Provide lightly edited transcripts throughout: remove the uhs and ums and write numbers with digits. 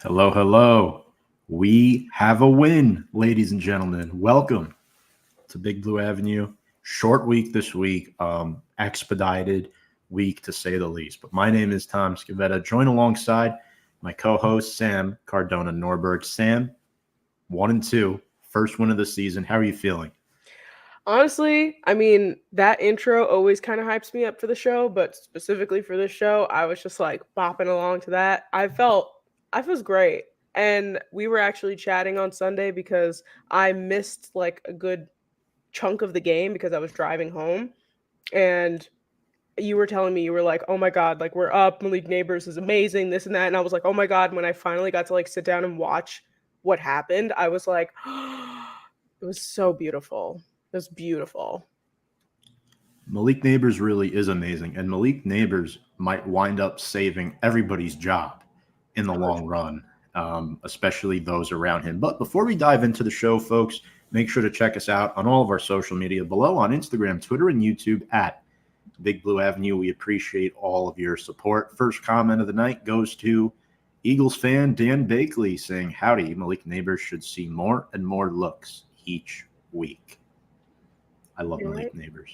Hello, hello. We have a win, ladies and gentlemen. Welcome to Big Blue Avenue. Short week this week, expedited week to say the least. But my name is Tom Scavetta, joined alongside my co-host Sam Cardona Norberg. Sam, 1-2, first win of the season. How are you feeling? Honestly, I mean, that intro always kind of hypes me up for the show, but specifically for this show, I was just like bopping along to that. I was great. And we were actually chatting on Sunday because I missed like a good chunk of the game because I was driving home. And you were telling me, you were like, oh my God, like we're up. Malik Nabers is amazing, this and that. And I was like, oh my God. When I finally got to like sit down and watch what happened, I was like, it was so beautiful. It was beautiful. Malik Nabers really is amazing, and Malik Nabers might wind up saving everybody's job in the long run, especially those around him. But before we dive into the show, folks, make sure to check us out on all of our social media below on Instagram, Twitter, and YouTube at Big Blue Avenue. We appreciate all of your support. First comment of the night goes to Eagles fan Dan Bakley saying, "Howdy, Malik Nabers should see more and more looks each week." I love You're Malik right. Nabers.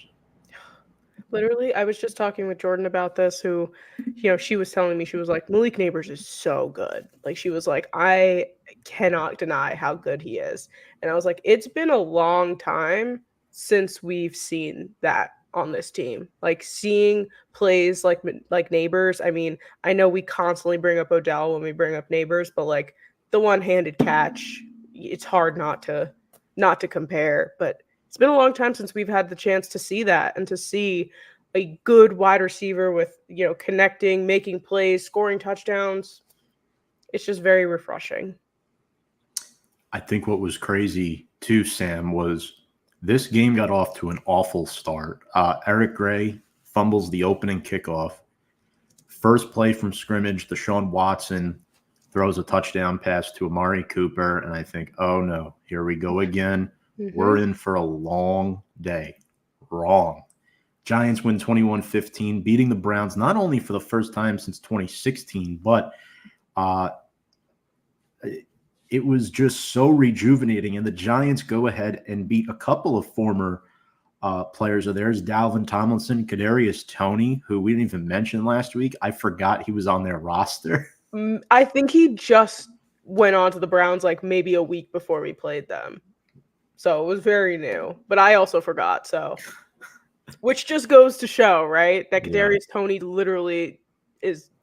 Literally, I was just talking with Jordan about this, who, she was telling me, she was like, Malik Nabers is so good. Like, she was like, I cannot deny how good he is. And I was like, it's been a long time since we've seen that on this team. Like, seeing plays like Neighbors. I mean, I know we constantly bring up Odell when we bring up Neighbors, but like the one-handed catch, it's hard not to compare. But it's been a long time since we've had the chance to see that and to see a good wide receiver with, connecting, making plays, scoring touchdowns. It's just very refreshing. I think what was crazy too, Sam, was this game got off to an awful start. Eric Gray fumbles the opening kickoff. First play from scrimmage, Deshaun Watson throws a touchdown pass to Amari Cooper, and I think, oh no, here we go again. We're Mm-hmm. in for a long day. Wrong. Giants win 21-15, beating the Browns not only for the first time since 2016, but uh, it was just so rejuvenating. And the Giants go ahead and beat a couple of former players of theirs, Dalvin Tomlinson, Kadarius Toney, who we didn't even mention last week. I forgot he was on their roster. I think he just went on to the Browns like maybe a week before we played them. So it was very new. But I also forgot. So, which just goes to show, right? That Yeah, Kadarius Toney literally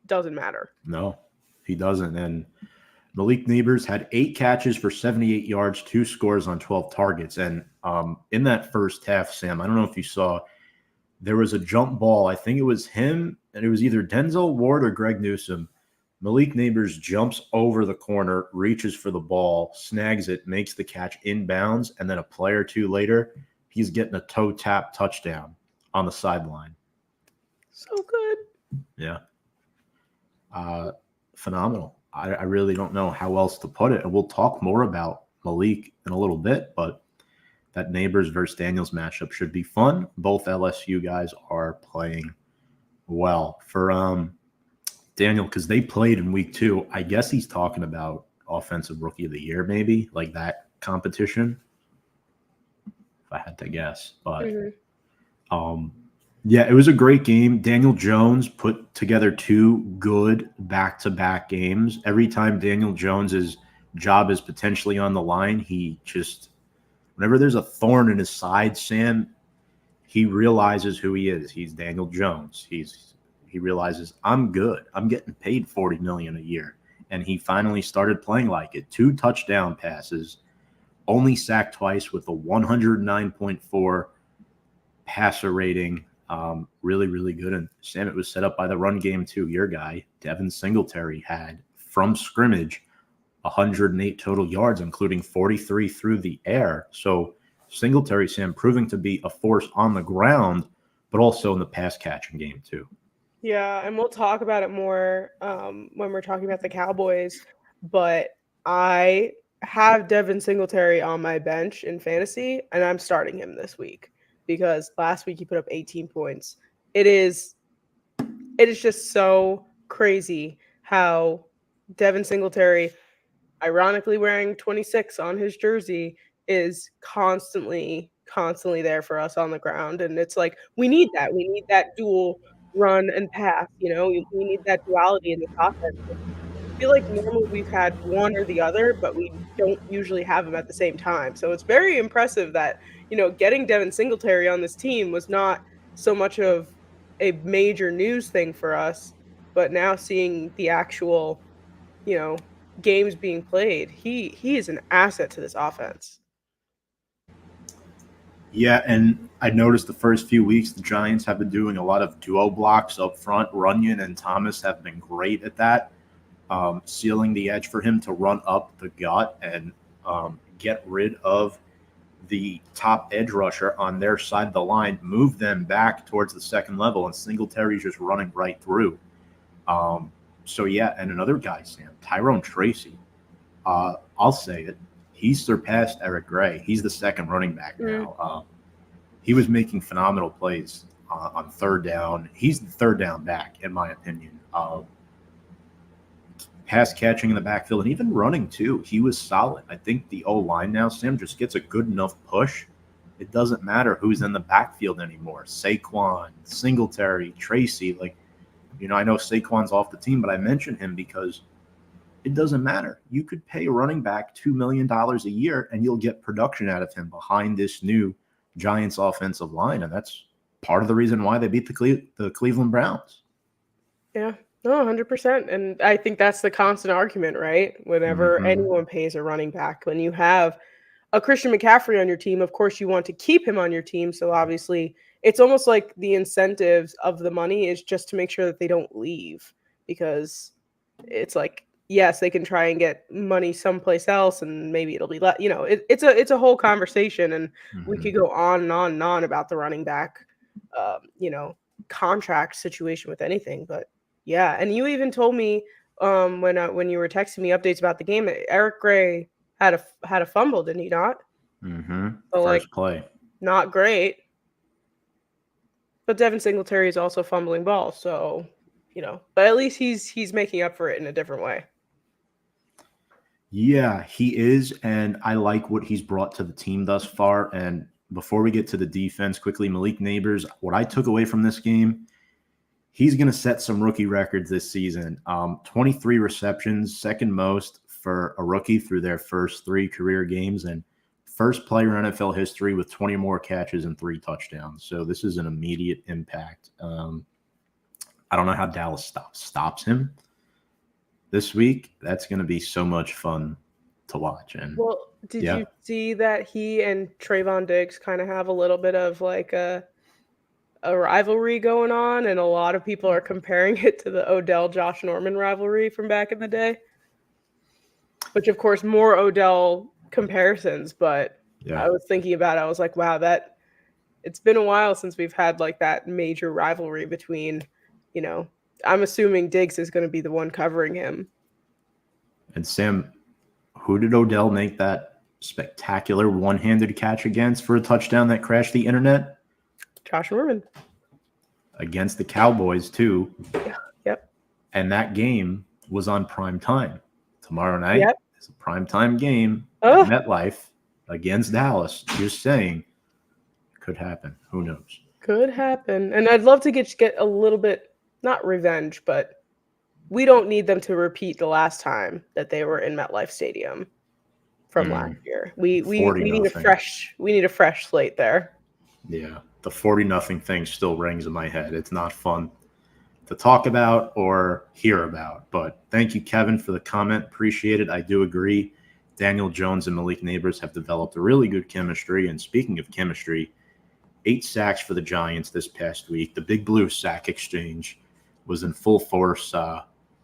doesn't matter. no, he doesn't. And Malik Nabers had 8 catches for 78 yards, 2 scores on 12 targets. And in that first half, Sam, I don't know if you saw, there was a jump ball. I think it was him, and it was either Denzel Ward or Greg Newsome. Malik Nabers jumps over the corner, reaches for the ball, snags it, makes the catch inbounds, and then a play or two later, he's getting a toe tap touchdown on the sideline. So good. Yeah. Uh, Phenomenal. I really don't know how else to put it. And we'll talk more about Malik in a little bit, but that Neighbors versus Daniels matchup should be fun. Both LSU guys are playing well. For Daniel, because they played in week 2, I guess he's talking about offensive rookie of the year, maybe like that competition, if I had to guess. But Mm-hmm. um, yeah, it was a great game. Daniel Jones put together 2 good back-to-back games. Every time Daniel Jones's job is potentially on the line, he just, whenever there's a thorn in his side, Sam, he realizes who he is. He's Daniel Jones. He realizes I'm good. I'm getting paid $40 million a year, and he finally started playing like it. 2 touchdown passes, only sacked twice with a 109.4 passer rating. Really, really good. And Sam, it was set up by the run game too. Your guy, Devin Singletary, had from scrimmage 108 total yards, including 43 through the air. So Singletary, Sam, proving to be a force on the ground, but also in the pass catching game too. Yeah, and we'll talk about it more when we're talking about the Cowboys. But I have Devin Singletary on my bench in fantasy, and I'm starting him this week because last week he put up 18 points. It is it is just so crazy how Devin Singletary, ironically wearing 26 on his jersey, is constantly there for us on the ground, and it's like, we need that. We need that dual run and pass, We need that duality in this offense. I feel like normally we've had one or the other, but we don't usually have them at the same time. So it's very impressive that, getting Devin Singletary on this team was not so much of a major news thing for us, but now seeing the actual, you know, games being played, he is an asset to this offense. Yeah, and I noticed the first few weeks the Giants have been doing a lot of duo blocks up front. Runyon and Thomas have been great at that, sealing the edge for him to run up the gut and get rid of the top edge rusher on their side of the line, move them back towards the second level, and Singletary's just running right through. So, yeah, and another guy, Sam, Tyrone Tracy. I'll say it. He's surpassed Eric Gray. He's the second running back now. He was making phenomenal plays on third down. He's the third down back, in my opinion. Pass catching in the backfield and even running, too. He was solid. I think the O-line now, Sam, just gets a good enough push. It doesn't matter who's in the backfield anymore. Saquon, Singletary, Tracy. I know Saquon's off the team, but I mention him because it doesn't matter. You could pay a running back $2 million a year, and you'll get production out of him behind this new Giants offensive line, and that's part of the reason why they beat the Cleveland Browns. Yeah, no, 100%. And I think that's the constant argument, right? Whenever anyone pays a running back, when you have a Christian McCaffrey on your team, of course you want to keep him on your team. So obviously it's almost like the incentives of the money is just to make sure that they don't leave, because it's like, yes, they can try and get money someplace else and maybe it'll be it's a whole conversation, and we could go on and on and on about the running back contract situation with anything. But yeah, and you even told me when you were texting me updates about the game that Eric Gray had a fumble, didn't he not? So, First play. Not great. But Devin Singletary is also fumbling balls, so but at least he's making up for it in a different way. Yeah, he is, and I like what he's brought to the team thus far. And before we get to the defense, quickly, Malik Nabers, what I took away from this game, he's going to set some rookie records this season. 23 receptions, second most for a rookie through their first 3 career games, and first player in NFL history with 20 more catches and 3 touchdowns. So this is an immediate impact. I don't know how Dallas stops him this week. That's going to be so much fun to watch. And did you see that he and Trayvon Diggs kind of have a little bit of like a rivalry going on, and a lot of people are comparing it to the Odell Josh Norman rivalry from back in the day, which of course more Odell comparisons, but I was thinking about it. I was like, wow, it's been a while since we've had like that major rivalry between, I'm assuming Diggs is going to be the one covering him. And Sam, who did Odell make that spectacular one-handed catch against for a touchdown that crashed the internet? Josh Norman. Against the Cowboys, too. Yep. And that game was on prime time. Tomorrow night is a prime time game at MetLife against Dallas. Just saying, could happen. Who knows? Could happen. And I'd love to get a little bit, not revenge, but we don't need them to repeat the last time that they were in MetLife Stadium from last year. We need a fresh slate there. Yeah, the 40-0 thing still rings in my head. It's not fun to talk about or hear about. But thank you, Kevin, for the comment. Appreciate it. I do agree. Daniel Jones and Malik Nabers have developed a really good chemistry. And speaking of chemistry, 8 sacks for the Giants this past week. The Big Blue sack exchange was in full force.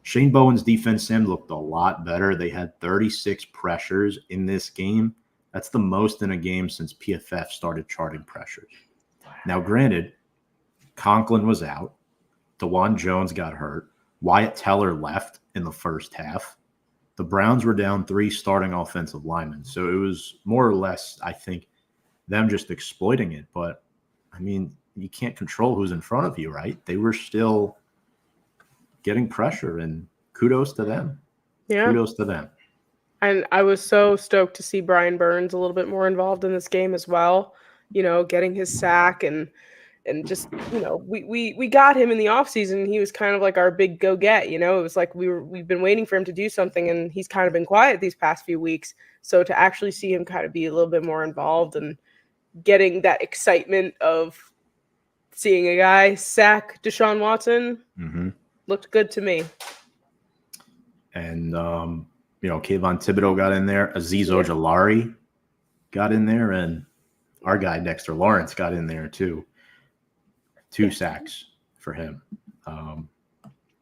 Shane Bowen's defense, Sam, looked a lot better. They had 36 pressures in this game. That's the most in a game since PFF started charting pressures. Now, granted, Conklin was out. DeJuan Jones got hurt. Wyatt Teller left in the first half. The Browns were down 3 starting offensive linemen. So it was more or less, I think, them just exploiting it. But, I mean, you can't control who's in front of you, right? They were still getting pressure, and kudos to them. Yeah. Kudos to them. And I was so stoked to see Brian Burns a little bit more involved in this game as well, getting his sack and just, we got him in the offseason. He was kind of like our big go get, it was like we've been waiting for him to do something, and he's kind of been quiet these past few weeks. So to actually see him kind of be a little bit more involved and getting that excitement of seeing a guy sack Deshaun Watson looked good to me. And Kayvon Thibodeau got in there, Azeez Ojulari got in there, and our guy Dexter Lawrence got in there too. 2 sacks for him.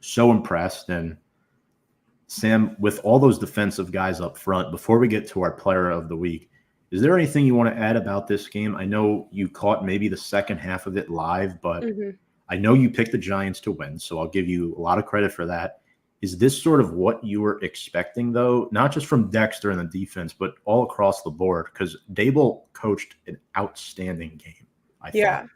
So impressed. And Sam, with all those defensive guys up front, before we get to our player of the week, is there anything you want to add about this game? I know you caught maybe the second half of it live, but I know you picked the Giants to win, so I'll give you a lot of credit for that. Is this sort of what you were expecting, though? Not just from Dexter and the defense, but all across the board, because Dable coached an outstanding game, I thought.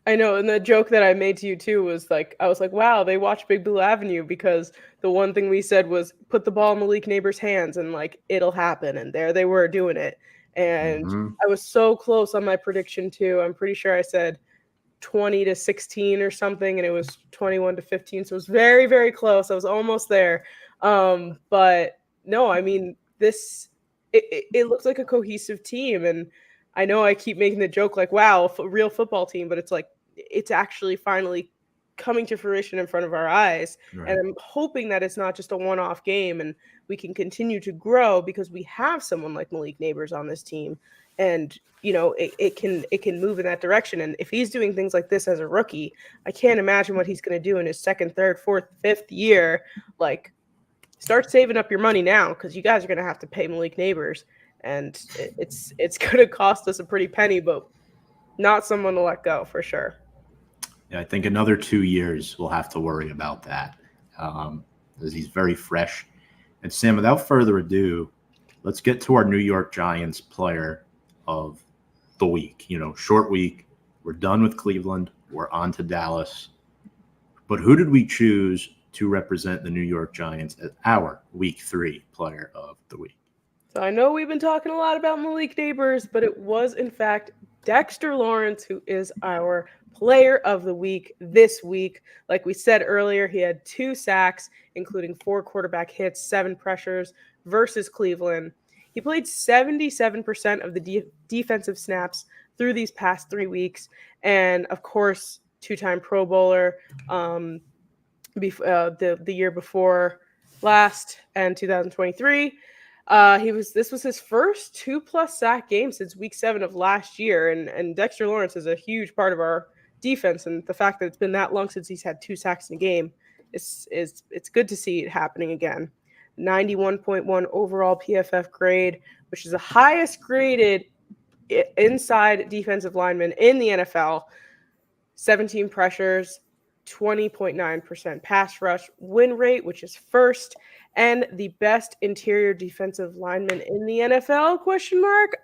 I know, and the joke that I made to you too was like, I was like, wow, they watch Big Blue Avenue, because the one thing we said was put the ball in Malik Nabers' hands and like it'll happen, and there they were doing it. And I was so close on my prediction too. I'm pretty sure I said 20-16 or something, and it was 21-15. So it was very, very close. I was almost there. But no, I mean, it looks like a cohesive team, and I know I keep making the joke like, wow, a real football team, but it's like, it's actually finally coming to fruition in front of our eyes. Right. And I'm hoping that it's not just a one-off game and we can continue to grow, because we have someone like Malik Nabers on this team, and it can move in that direction. And if he's doing things like this as a rookie, I can't imagine what he's going to do in his second, third, fourth, fifth year. Like, start saving up your money now, because you guys are going to have to pay Malik Nabers. And it's going to cost us a pretty penny, but not someone to let go for sure. Yeah, I think another 2 years we'll have to worry about that, as he's very fresh. And Sam, without further ado, let's get to our New York Giants player of the week. Short week. We're done with Cleveland. We're on to Dallas. But who did we choose to represent the New York Giants as our Week 3 player of the week? So I know we've been talking a lot about Malik Nabers, but it was, in fact, Dexter Lawrence who is our player of the week this week. Like we said earlier, he had 2 sacks, including 4 quarterback hits, 7 pressures versus Cleveland. He played 77% of the defensive snaps through these past 3 weeks. And, of course, 2-time Pro Bowler the year before last, and 2023. This was his first 2+ sack game since week 7 of last year, and Dexter Lawrence is a huge part of our defense, and the fact that it's been that long since he's had 2 sacks in a game it's good to see it happening again. 91.1 overall PFF grade, which is the highest graded inside defensive lineman in the NFL. 17 pressures, 20.9% pass rush win rate, which is first, and the best interior defensive lineman in the NFL, ?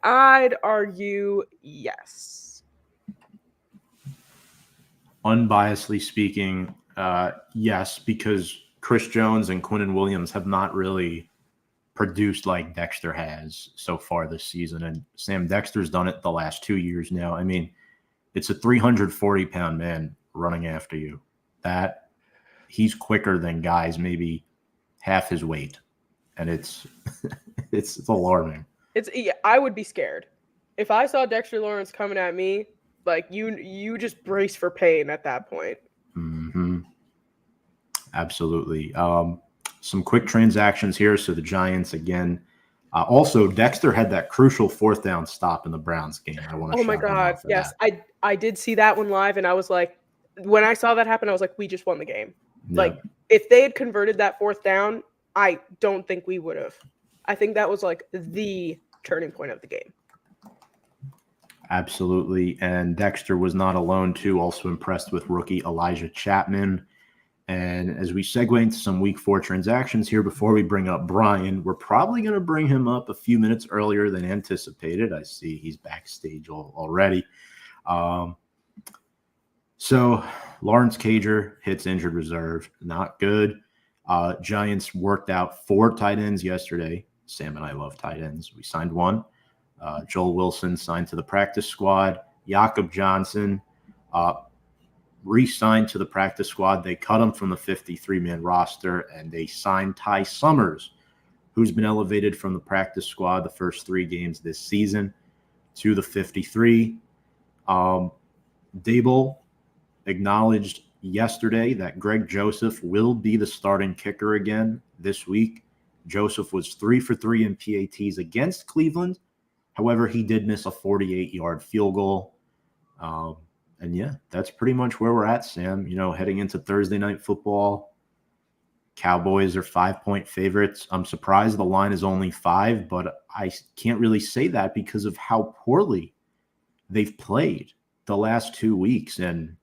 I'd argue yes. Unbiasedly speaking, yes, because Chris Jones and Quinnen Williams have not really produced like Dexter has so far this season. And Sam, Dexter's done it the last 2 years now. I mean, it's a 340-pound man running after you. That he's quicker than guys maybe half his weight, and it's alarming. I would be scared if I saw Dexter Lawrence coming at me. Like, you just brace for pain at that point. Absolutely. Some quick transactions here. So the Giants again. Also, Dexter had that crucial 4th down stop in the Browns game. I want to. Oh my God! Yes, I did see that one live, and I was like, when I saw that happen, I was like, we just won the game. Yeah. Like, if they had converted that 4th down, I don't think we would have. I think that was like the turning point of the game. Absolutely. And Dexter was not alone, too. Also impressed with rookie Elijah Chapman. And as we segue into some week 4 transactions here, before we bring up Brian, we're probably going to bring him up a few minutes earlier than anticipated. I see he's backstage already. So Lawrence Cager hits injured reserve. Not good. Giants worked out 4 tight ends yesterday. Sam and I love tight ends. We signed one. Joel Wilson signed to the practice squad. Jakob Johnson re-signed to the practice squad. They cut him from the 53-man roster, and they signed Ty Summers, who's been elevated from the practice squad the first 3 games this season to the 53. Dable acknowledged yesterday that Greg Joseph will be the starting kicker again this week. Joseph was 3 for 3 in PATs against Cleveland. However, he did miss a 48-yard field goal. And yeah, that's pretty much where we're at, Sam. You know, heading into Thursday night football, Cowboys are 5-point favorites. I'm surprised the line is only 5, but I can't really say that because of how poorly they've played the last 2 weeks. And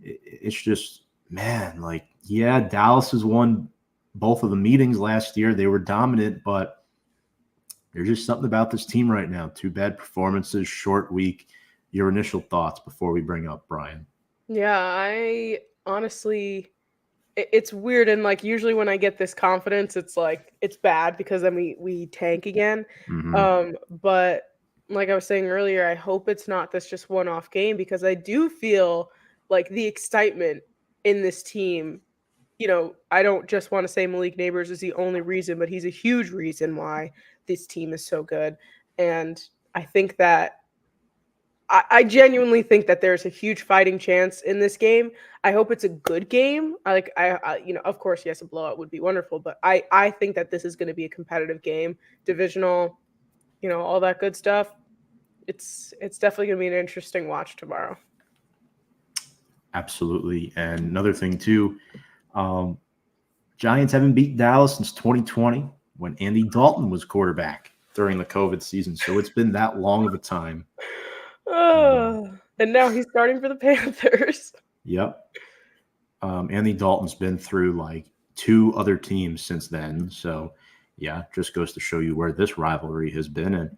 it's just, man, like, yeah, Dallas has won both of the meetings last year. They were dominant, but there's just something about this team right now. 2 bad performances, short week. Your initial thoughts before we bring up Brian? Yeah, I honestly, it's weird. And like, usually when I get this confidence, it's like, it's bad because then we tank again. Mm-hmm. But like I was saying earlier, I hope it's not this just one-off game, because I do feel like the excitement in this team, you know, I don't just want to say Malik Nabers is the only reason, but he's a huge reason why this team is so good. And I think that I genuinely think that there's a huge fighting chance in this game. I hope it's a good game. I you know, of course, yes, a blowout would be wonderful, but I think that this is going to be a competitive game, divisional, you know, all that good stuff. It's definitely going to be an interesting watch tomorrow. Absolutely. And another thing too, Giants haven't beat Dallas since 2020 when Andy Dalton was quarterback during the COVID season. So it's been that long of a time. And now he's starting for the Panthers. Yep. Andy Dalton's been through like 2 other teams since then. So, yeah, just goes to show you where this rivalry has been. And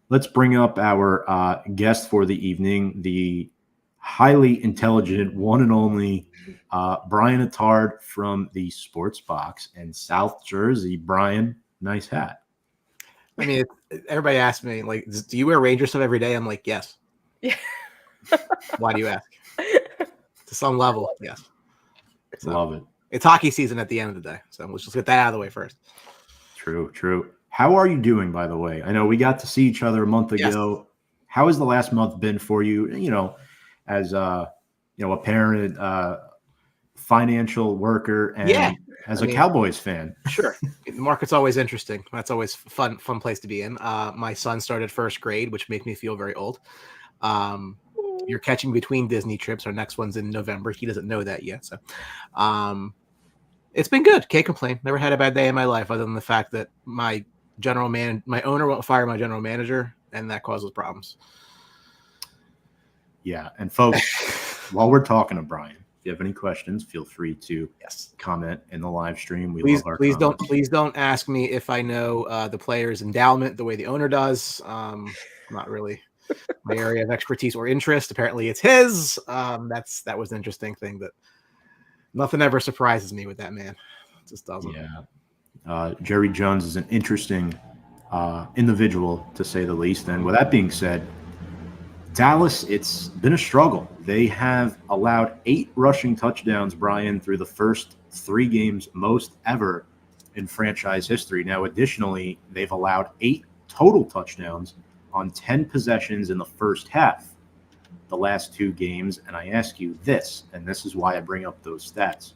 let's bring up our guest for the evening, the highly intelligent, one and only Brian Attard from the Sports Box in South Jersey. Brian, nice hat. I mean, everybody asks me, like, do you wear Ranger stuff every day? I'm like, yes. Yeah. Why do you ask? To some level, yes. So, love it. It's hockey season at the end of the day, so let's just get that out of the way first. True. How are you doing, by the way? I know we got to see each other a month ago. Yes. How has the last month been for you? You know, as a parent, financial worker, and as a Cowboys fan. Sure. The market's always interesting. That's always fun place to be in. My son started first grade, which made me feel very old. You're catching between Disney trips. Our next one's in November. He doesn't know that yet. So it's been good. Can't complain. Never had a bad day in my life other than the fact that my owner won't fire my general manager, and that causes problems. Yeah. And folks, while we're talking to Brian, if you have any questions, feel free to comment in the live stream. Please don't ask me if I know the player's endowment the way the owner does. Not really my area of expertise or interest. Apparently it's his. That was an interesting thing, that nothing ever surprises me with that man. It just doesn't. Yeah. Jerry Jones is an interesting individual, to say the least. And with that being said, Dallas, it's been a struggle. They have allowed 8 rushing touchdowns, Brian, through the first 3 games, most ever in franchise history. Now, additionally, they've allowed 8 total touchdowns on 10 possessions in the first half, the last 2 games. And I ask you this, and this is why I bring up those stats.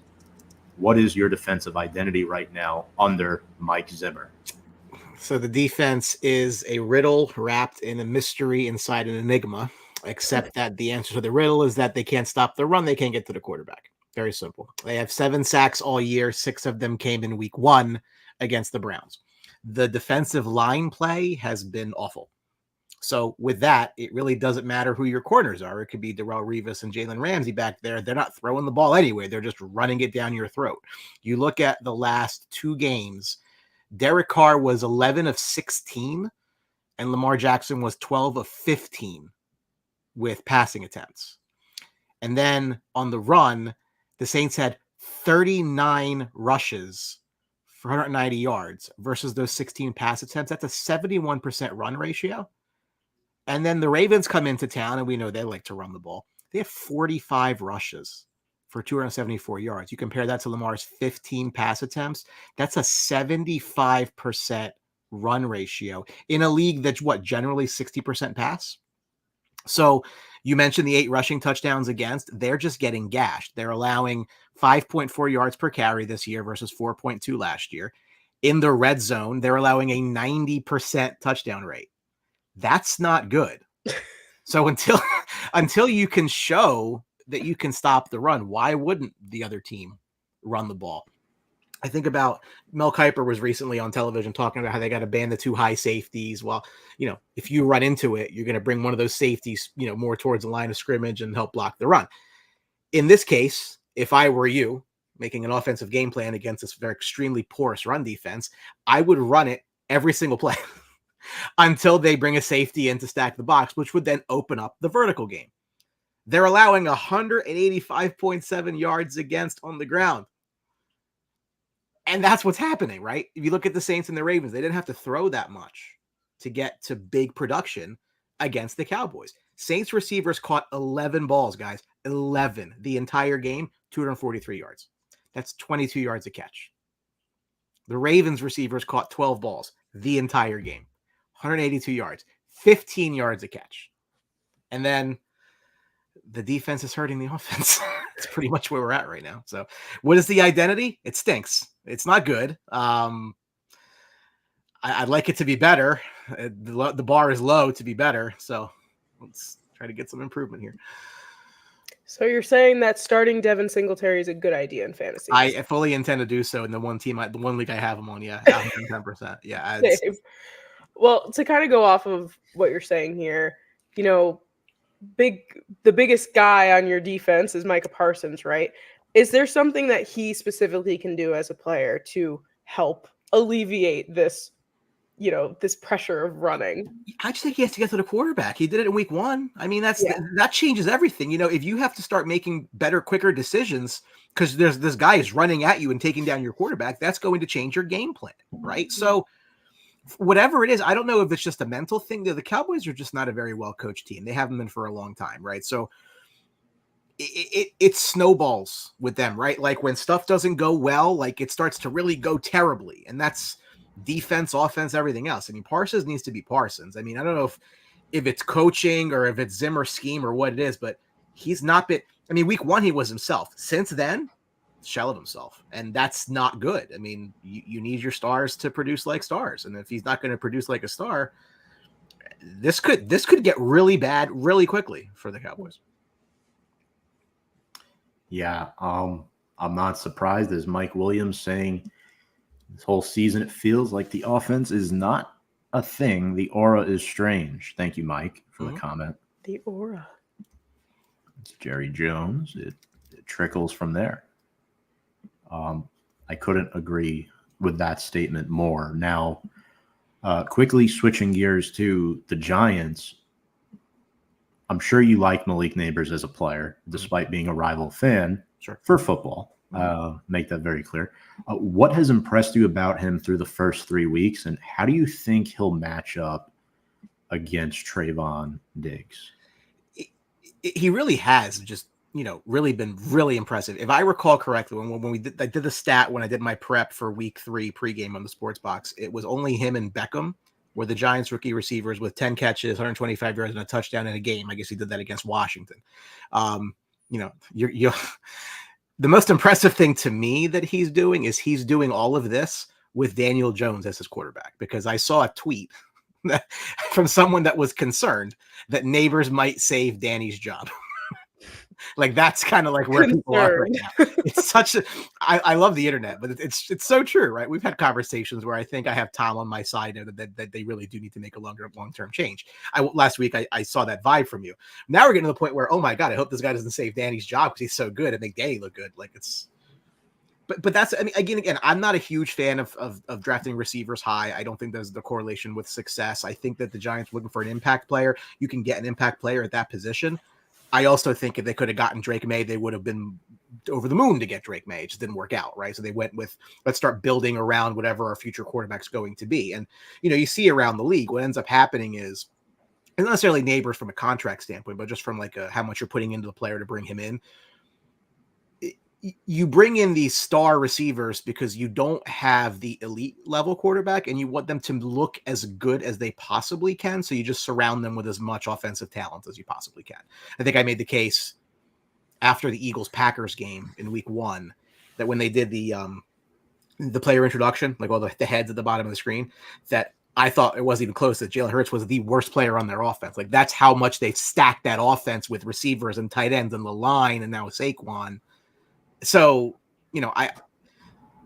What is your defensive identity right now under Mike Zimmer? So the defense is a riddle wrapped in a mystery inside an enigma, except that the answer to the riddle is that they can't stop the run. They can't get to the quarterback. Very simple. They have 7 sacks all year. 6 of them came in week 1 against the Browns. The defensive line play has been awful. So with that, it really doesn't matter who your corners are. It could be Darrelle Revis and Jalen Ramsey back there. They're not throwing the ball anyway. They're just running it down your throat. You look at the last 2 games, Derek Carr was 11 of 16, and Lamar Jackson was 12 of 15 with passing attempts. And then on the run, the Saints had 39 rushes for 190 yards versus those 16 pass attempts. That's a 71% run ratio. And then the Ravens come into town, and we know they like to run the ball. They have 45 rushes for 274 yards. You compare that to Lamar's 15 pass attempts. That's a 75% run ratio in a league that's generally 60% pass. So you mentioned the 8 rushing touchdowns against. They're just getting gashed. They're allowing 5.4 yards per carry this year versus 4.2 last year. In the red zone, they're allowing a 90% touchdown rate. That's not good. So until you can show that you can stop the run, why wouldn't the other team run the ball? I think about Mel Kiper was recently on television talking about how they got to ban the 2 high safeties. Well, if you run into it, you're going to bring one of those safeties, more towards the line of scrimmage and help block the run. In this case, if I were you making an offensive game plan against this very extremely porous run defense, I would run it every single play until they bring a safety in to stack the box, which would then open up the vertical game. They're allowing 185.7 yards against on the ground. And that's what's happening, right? If you look at the Saints and the Ravens, they didn't have to throw that much to get to big production against the Cowboys. Saints receivers caught 11 balls, guys. 11 the entire game, 243 yards. That's 22 yards a catch. The Ravens receivers caught 12 balls the entire game, 182 yards, 15 yards a catch. And then the defense is hurting the offense. It's pretty much where we're at right now. So what is the identity? It stinks. It's not good. I'd like it to be better. The bar is low to be better. So let's try to get some improvement here. So you're saying that starting Devin Singletary is a good idea in fantasy? I fully intend to do so in the one league I have him on. Yeah, 110%. Yeah. Well, to kind of go off of what you're saying here, the biggest guy on your defense is Micah Parsons, right? Is there something that he specifically can do as a player to help alleviate this, this pressure of running? I just think he has to get to the quarterback. He did it in week 1. I mean, that changes everything. If you have to start making better, quicker decisions because there's this guy is running at you and taking down your quarterback, that's going to change your game plan, right? So whatever it is, I don't know if it's just a mental thing. The Cowboys are just not a very well-coached team. They haven't been for a long time, right? So it snowballs with them, right? Like when stuff doesn't go well, like it starts to really go terribly. And that's defense, offense, everything else. I mean, Parsons needs to be Parsons. I mean, I don't know if it's coaching or if it's Zimmer's scheme or what it is, but he's not been – I mean, week 1, he was himself. Since then, shell of himself. And that's not good. I mean, you need your stars to produce like stars. And if he's not going to produce like a star, this could get really bad really quickly for the Cowboys. Yeah, I'm not surprised, as Mike Williams saying this whole season, it feels like the offense is not a thing. The aura is strange. Thank you, Mike, for the comment. The aura. It's Jerry Jones. It trickles from there. I couldn't agree with that statement more. Now, quickly switching gears to the Giants, I'm sure you like Malik Nabers as a player, despite being a rival fan for football. Make that very clear. What has impressed you about him through the first 3 weeks, and how do you think he'll match up against Trayvon Diggs? He really has just, really been really impressive. If I recall correctly, when I did the stat when I did my prep for week 3 pregame on the Sports Box, it was only him and Beckham were the Giants rookie receivers with 10 catches, 125 yards, and a touchdown in a game. I guess he did that against Washington. The most impressive thing to me that he's doing all of this with Daniel Jones as his quarterback, because I saw a tweet from someone that was concerned that Nabers might save Danny's job. Like that's kind of like where people are right now. It's such a I love the internet, but it's so true, right? We've had conversations where I think I have Tom on my side that they really do need to make a long-term change. Last week I saw that vibe from you. Now we're getting to the point where, oh my God, I hope this guy doesn't save Danny's job because he's so good and make Danny look good. Like it's but that's, I mean, again, I'm not a huge fan of drafting receivers high. I don't think there's the correlation with success. I think that the Giants are looking for an impact player. You can get an impact player at that position. I also think if they could have gotten Drake May, they would have been over the moon to get Drake May. It just didn't work out, right? So they went with, let's start building around whatever our future quarterback's going to be. And, you see around the league, what ends up happening is, and not necessarily Nabers from a contract standpoint, but just from like how much you're putting into the player to bring him in. You bring in these star receivers because you don't have the elite level quarterback and you want them to look as good as they possibly can. So you just surround them with as much offensive talent as you possibly can. I think I made the case after the Eagles-Packers game in week 1 that when they did the player introduction, like all the heads at the bottom of the screen, that I thought it wasn't even close, that Jalen Hurts was the worst player on their offense. Like that's how much they've stacked that offense with receivers and tight ends and the line and now Saquon. So, I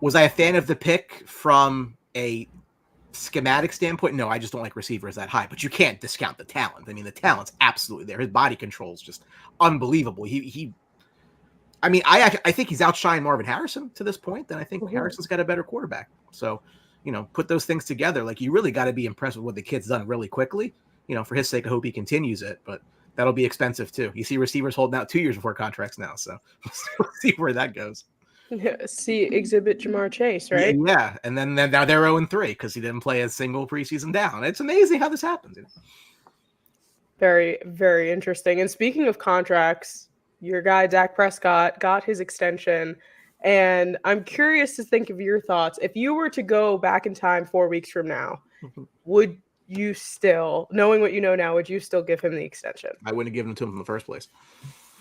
a fan of the pick from a schematic standpoint? No, I just don't like receivers that high, but you can't discount the talent. I mean, the talent's absolutely there. His body control is just unbelievable. I think he's outshined Marvin Harrison to this point. Then I think Harrison's got a better quarterback. So, put those things together. Like you really got to be impressed with what the kid's done really quickly. For his sake, I hope he continues it, but that'll be expensive too. You see receivers holding out 2 years before contracts now. So we'll see where that goes. Yeah, see exhibit Jamar Chase, right? Yeah. And then now they're 0-3 because he didn't play a single preseason down. It's amazing how this happens. Very, very interesting. And speaking of contracts, your guy Dak Prescott got his extension. And I'm curious to think of your thoughts. If you were to go back in time 4 weeks from now, would you still, knowing what you know now, would you still give him the extension? I wouldn't have given it to him in the first place.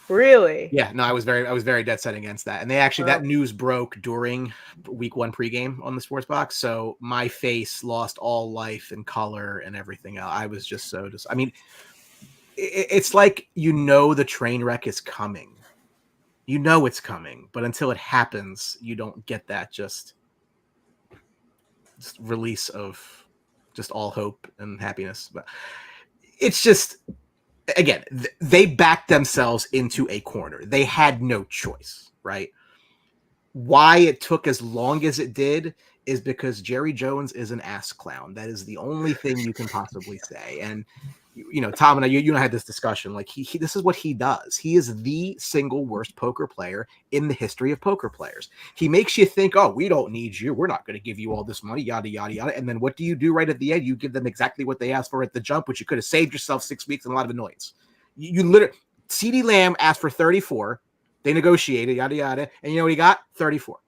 Really? Yeah, no, I was very dead set against that. And they actually, that news broke during week 1 pregame on the sports box. So my face lost all life and color and everything else. I was just it's like, the train wreck is coming. It's coming, but until it happens, you don't get that just release of just all hope and happiness. But it's just, again, they backed themselves into a corner. They had no choice, right? Why it took as long as it did is because Jerry Jones is an ass clown. That is the only thing you can possibly say. And Tom and I, you and I had this discussion. Like this is what he does. He is the single worst poker player in the history of poker players. He makes you think, oh, we don't need you. We're not going to give you all this money, yada, yada, yada. And then what do you do right at the end? You give them exactly what they asked for at the jump, which you could have saved yourself 6 weeks and a lot of annoyance. You literally, CeeDee Lamb asked for 34. They negotiated, yada, yada. And you know what he got? 34.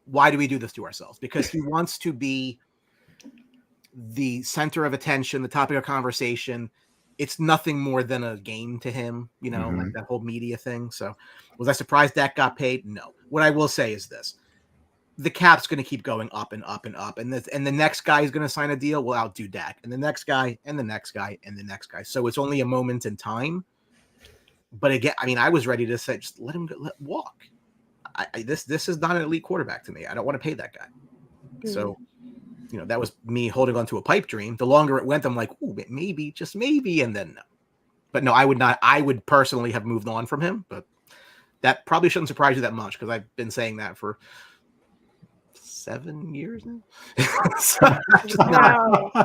Why do we do this to ourselves? Because he wants to be the center of attention, the topic of conversation. It's nothing more than a game to him, like that whole media thing. So was I surprised Dak got paid? No. What I will say is this. The cap's going to keep going up and up and up. And the next guy is going to sign a deal will outdo Dak. And the next guy and the next guy and the next guy. So it's only a moment in time. But again, I was ready to say, just let him walk. This is not an elite quarterback to me. I don't want to pay that guy. So that was me holding on to a pipe dream. The longer it went, I'm like, ooh, maybe, just maybe, and then no. But no, I would not. I would personally have moved on from him, but that probably shouldn't surprise you that much because I've been saying that for 7 years now.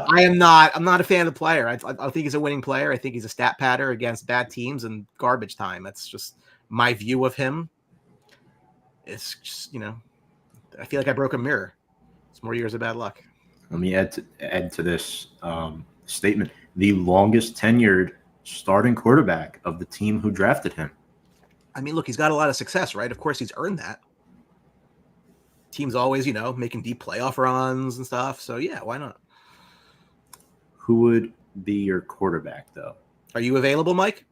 I'm not a fan of the player. I think he's a winning player. I think he's a stat patter against bad teams and garbage time. That's just my view of him. It's just, I feel like I broke a mirror. It's more years of bad luck. Let me add to this statement. The longest tenured starting quarterback of the team who drafted him. Look, he's got a lot of success, right? Of course, he's earned that. Teams always, making deep playoff runs and stuff. So, yeah, why not? Who would be your quarterback, though? Are you available, Mike?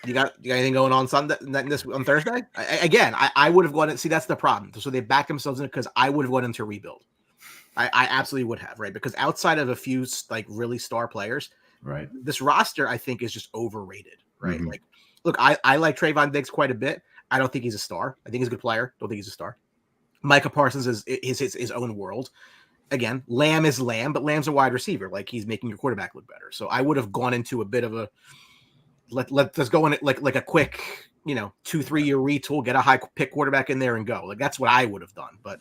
You got anything going on on Thursday? I would have gone. See, that's the problem. So they backed themselves in because I would have gone into rebuild. I absolutely would have, right? Because outside of a few like really star players, right, this roster I think is just overrated, right? Like, look, I like Trayvon Diggs quite a bit. I don't think he's a star. I think he's a good player. Don't think he's a star. Micah Parsons is his own world. Again, Lamb is Lamb, but Lamb's a wide receiver. Like he's making your quarterback look better. So I would have gone into a bit of a let's go in it like a quick 2-3 year retool, get a high pick quarterback in there and go. Like that's what I would have done. But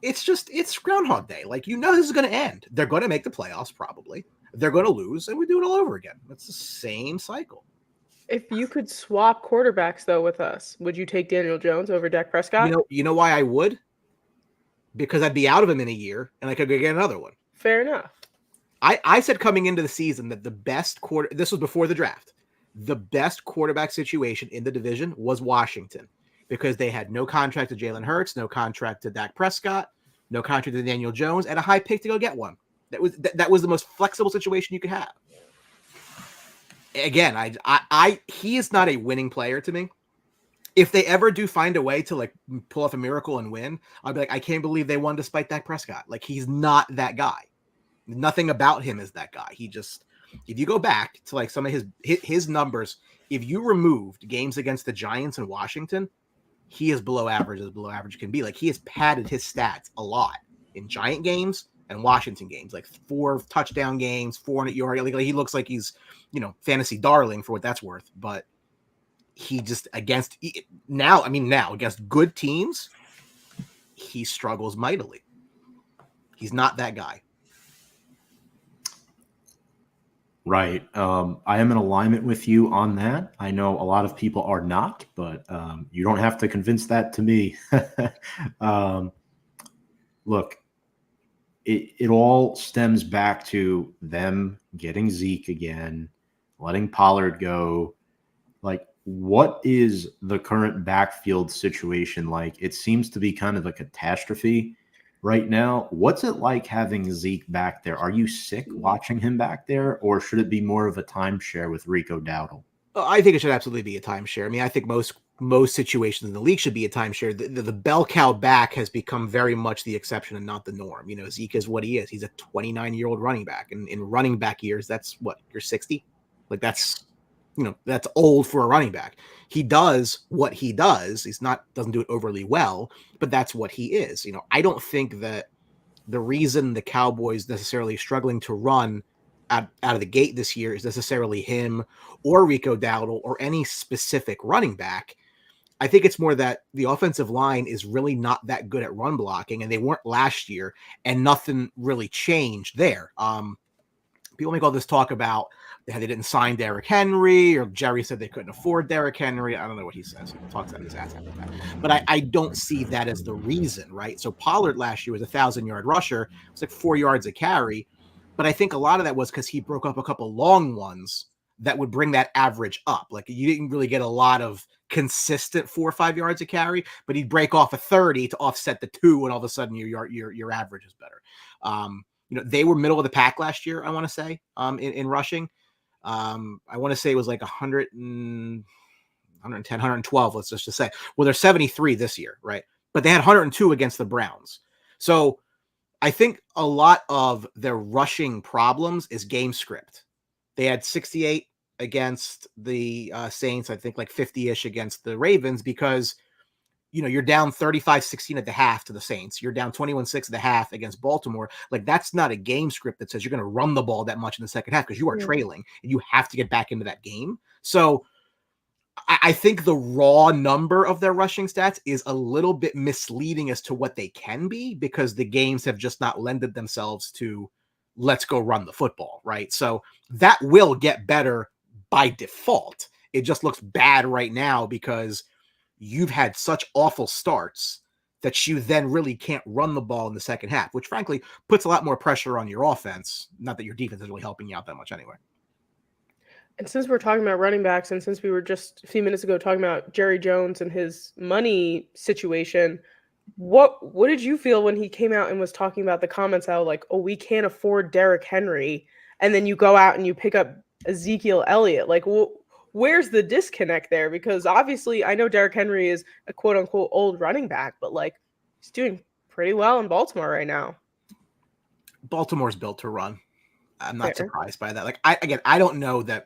it's Groundhog Day. Like this is going to end. They're going to make the playoffs probably. They're going to lose, and we do it all over again. It's the same cycle. If you could swap quarterbacks though with us, would you take Daniel Jones over Dak Prescott? You know why I would? Because I'd be out of him in a year and I could go get another one. Fair enough. I said coming into the season that the best this was before the draft, the best quarterback situation in the division was Washington because they had no contract to Jalen Hurts, no contract to Dak Prescott, no contract to Daniel Jones, and a high pick to go get one. That was the most flexible situation you could have. Again, he is not a winning player to me. If they ever do find a way to like pull off a miracle and win, I'll be like, I can't believe they won despite Dak Prescott. Like he's not that guy. Nothing about him is that guy. He just, if you go back to like some of his numbers, if you removed games against the Giants and Washington, he is below average as below average can be. Like he has padded his stats a lot in Giant games and Washington games, like 4 touchdown games, 400 yards. Like he looks like he's, fantasy darling for what that's worth. But he just now against good teams, he struggles mightily. He's not that guy. Right. I am in alignment with you on that. I know a lot of people are not, but you don't have to convince that to me. Look, it all stems back to them getting Zeke again, letting Pollard go. Like, what is the current backfield situation like? It seems to be kind of a catastrophe right now. What's it like having Zeke back there? Are you sick watching him back there, or should it be more of a timeshare with Rico Dowdle? I think it should absolutely be a timeshare. I mean, I think most situations in the league should be a timeshare. The bell cow back has become very much the exception and not the norm. Zeke is what he is. He's a 29-year-old running back. And in running back years, that's what, you're 60? Like that's old for a running back. He does what he does. Doesn't do it overly well, but that's what he is. I don't think that the reason the Cowboys necessarily struggling to run out of the gate this year is necessarily him or Rico Dowdle or any specific running back. I think it's more that the offensive line is really not that good at run blocking, and they weren't last year, and nothing really changed there. People make all this talk about how they didn't sign Derrick Henry, or Jerry said they couldn't afford Derrick Henry. I don't know what he says. He talks out his ass after that. But I don't see that as the reason, right? So Pollard last year was a 1,000-yard rusher. It was like 4 yards a carry. But I think a lot of that was because he broke up a couple long ones that would bring that average up. Like you didn't really get a lot of consistent 4 or 5 yards a carry, but he'd break off a 30 to offset the 2, and all of a sudden your average is better. They were middle of the pack last year, I want to say, in rushing. I want to say it was like 110, 112, let's just say. Well, they're 73 this year, right? But they had 102 against the Browns. So I think a lot of their rushing problems is game script. They had 68 against the Saints, I think like 50-ish against the Ravens, because you're down 35-16 at the half to the Saints. You're down 21-6 at the half against Baltimore. Like that's not a game script that says you're going to run the ball that much in the second half, because you are trailing and you have to get back into that game. So I think the raw number of their rushing stats is a little bit misleading as to what they can be, because the games have just not lended themselves to let's go run the football, right? So that will get better by default. It just looks bad right now because you've had such awful starts that you then really can't run the ball in the second half, which frankly puts a lot more pressure on your offense. Not that your defense is really helping you out that much anyway. And since we're talking about running backs, and since we were just a few minutes ago talking about Jerry Jones and his money situation, what did you feel when he came out and was talking about the comments how like, oh, we can't afford Derrick Henry, and then you go out and you pick up Ezekiel Elliott? Like, where's the disconnect there? Because obviously I know Derrick Henry is a quote unquote old running back, but like he's doing pretty well in Baltimore right now. Baltimore's built to run. I'm not surprised by that. Like I don't know that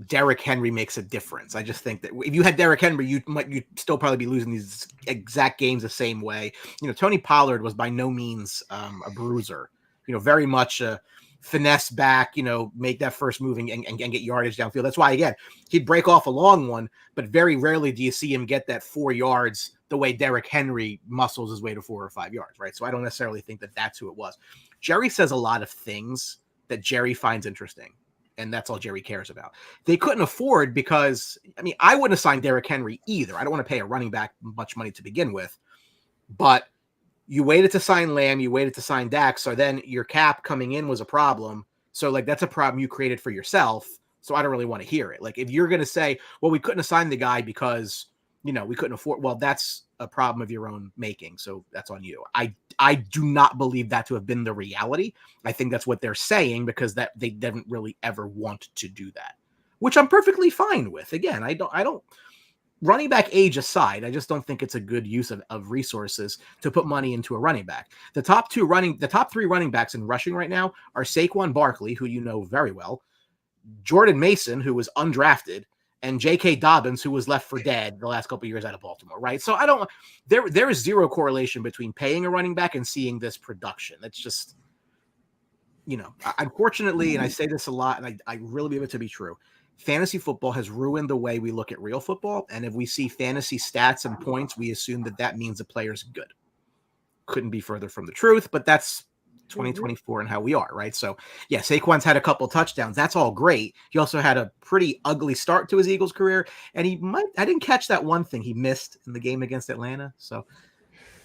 Derrick Henry makes a difference. I just think that if you had Derrick Henry, you'd still probably be losing these exact games the same way. Tony Pollard was by no means a bruiser. Very much a finesse back, make that first move and get yardage downfield. That's why, again, he'd break off a long one, but very rarely do you see him get that 4 yards the way Derrick Henry muscles his way to 4 or 5 yards, right? So I don't necessarily think that that's who it was. Jerry says a lot of things that Jerry finds interesting. and that's all Jerry cares about. They couldn't afford because, I mean, I wouldn't have signed Derrick Henry either. I don't want to pay a running back much money to begin with, but you waited to sign Lamb, you waited to sign Dak, so then your cap coming in was a problem. So, like, that's a problem you created for yourself, so I don't really want to hear it. Like, if you're going to say, well, we couldn't assign the guy because, you know, we couldn't afford, well, that's a problem of your own making, so that's on you. I do not believe that to have been the reality. I think that's what they're saying because that they didn't really ever want to do that, which I'm perfectly fine with. Again, I don't running back age aside, I just don't think it's a good use of resources to put money into a running back. The top three running backs in rushing right now are Saquon Barkley, who you know very well, Jordan Mason, who was undrafted, and J.K. Dobbins, who was left for dead the last couple of years out of Baltimore, right? So there is zero correlation between paying a running back and seeing this production. It's just, you know, unfortunately, and I say this a lot, and I really believe it to be true, fantasy football has ruined the way we look at real football. And if we see fantasy stats and points, we assume that means the player's good. Couldn't be further from the truth, but that's 2024 and how we are, right? So, yeah, Saquon's had a couple touchdowns. That's all great. He also had a pretty ugly start to his Eagles career, and I didn't catch that one thing he missed in the game against Atlanta. So,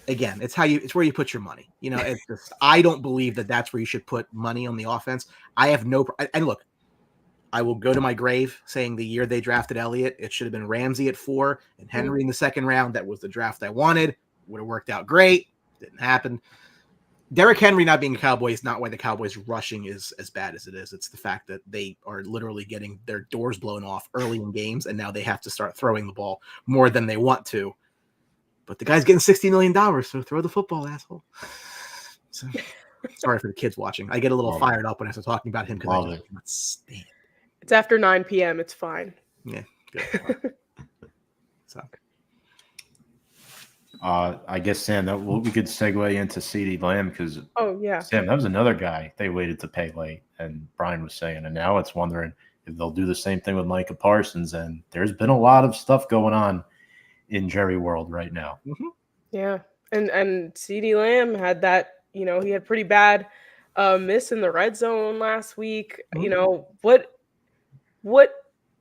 again, it's where you put your money. You know, it's just, I don't believe that that's where you should put money on the offense. And look, I will go to my grave saying the year they drafted Elliott, it should have been Ramsey at 4 and Henry in the second round. That was the draft I wanted. Would have worked out great. Didn't happen. Derrick Henry not being a Cowboy is not why the Cowboys rushing is as bad as it is. It's the fact that they are literally getting their doors blown off early in games, and now they have to start throwing the ball more than they want to. But the guy's getting $60 million, so throw the football, asshole. So, sorry for the kids watching. I get a little fired up when I start talking about him because I just cannot stand. It's after 9 p.m. It's fine. Yeah, good. So. I guess, Sam, we could segue into CeeDee Lamb because, Sam, that was another guy they waited to pay late, and Brian was saying, and now it's wondering if they'll do the same thing with Micah Parsons. And there's been a lot of stuff going on in Jerry world right now. Mm-hmm. Yeah, and CeeDee Lamb had that, you know, he had pretty bad miss in the red zone last week. Mm-hmm. You know, what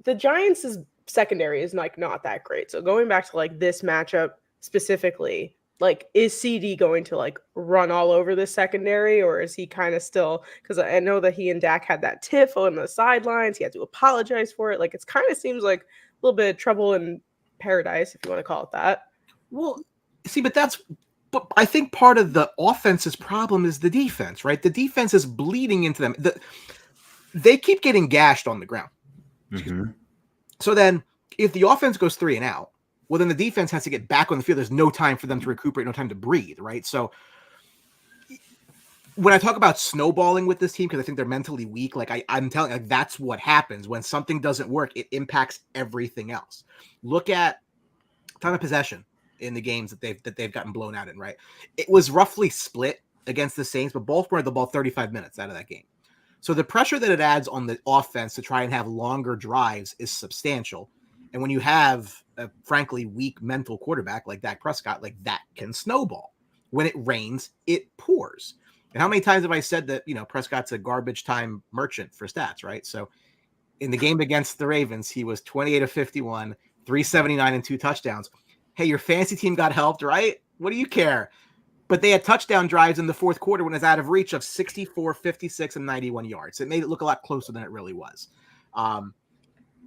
the Giants' secondary is like not that great. So going back to like this matchup specifically, like, is CD going to like run all over the secondary, or is he kind of still, because I know that he and Dak had that tiff on the sidelines, he had to apologize for it. Like, it's kind of seems like a little bit of trouble in paradise, if you want to call it that. Well, see, but I think part of the offense's problem is the defense, right? The defense is bleeding into them. They keep getting gashed on the ground. Mm-hmm. So then if the offense goes 3 and out, well, then the defense has to get back on the field. There's no time for them to recuperate, no time to breathe, right? So when I talk about snowballing with this team, because I think they're mentally weak, like I'm telling you, like, that's what happens. When something doesn't work, it impacts everything else. Look at time of possession in the games that they've gotten blown out in, right? It was roughly split against the Saints, but Baltimore had the ball 35 minutes out of that game. So the pressure that it adds on the offense to try and have longer drives is substantial. And when you have a frankly weak mental quarterback like Dak Prescott, like that can snowball. When it rains, it pours. And how many times have I said that, you know, Prescott's a garbage time merchant for stats, right? So in the game against the Ravens, he was 28 of 51, 379 and 2 touchdowns. Hey, your fantasy team got helped, right? What do you care? But they had touchdown drives in the fourth quarter when it was out of reach of 64, 56, and 91 yards. It made it look a lot closer than it really was.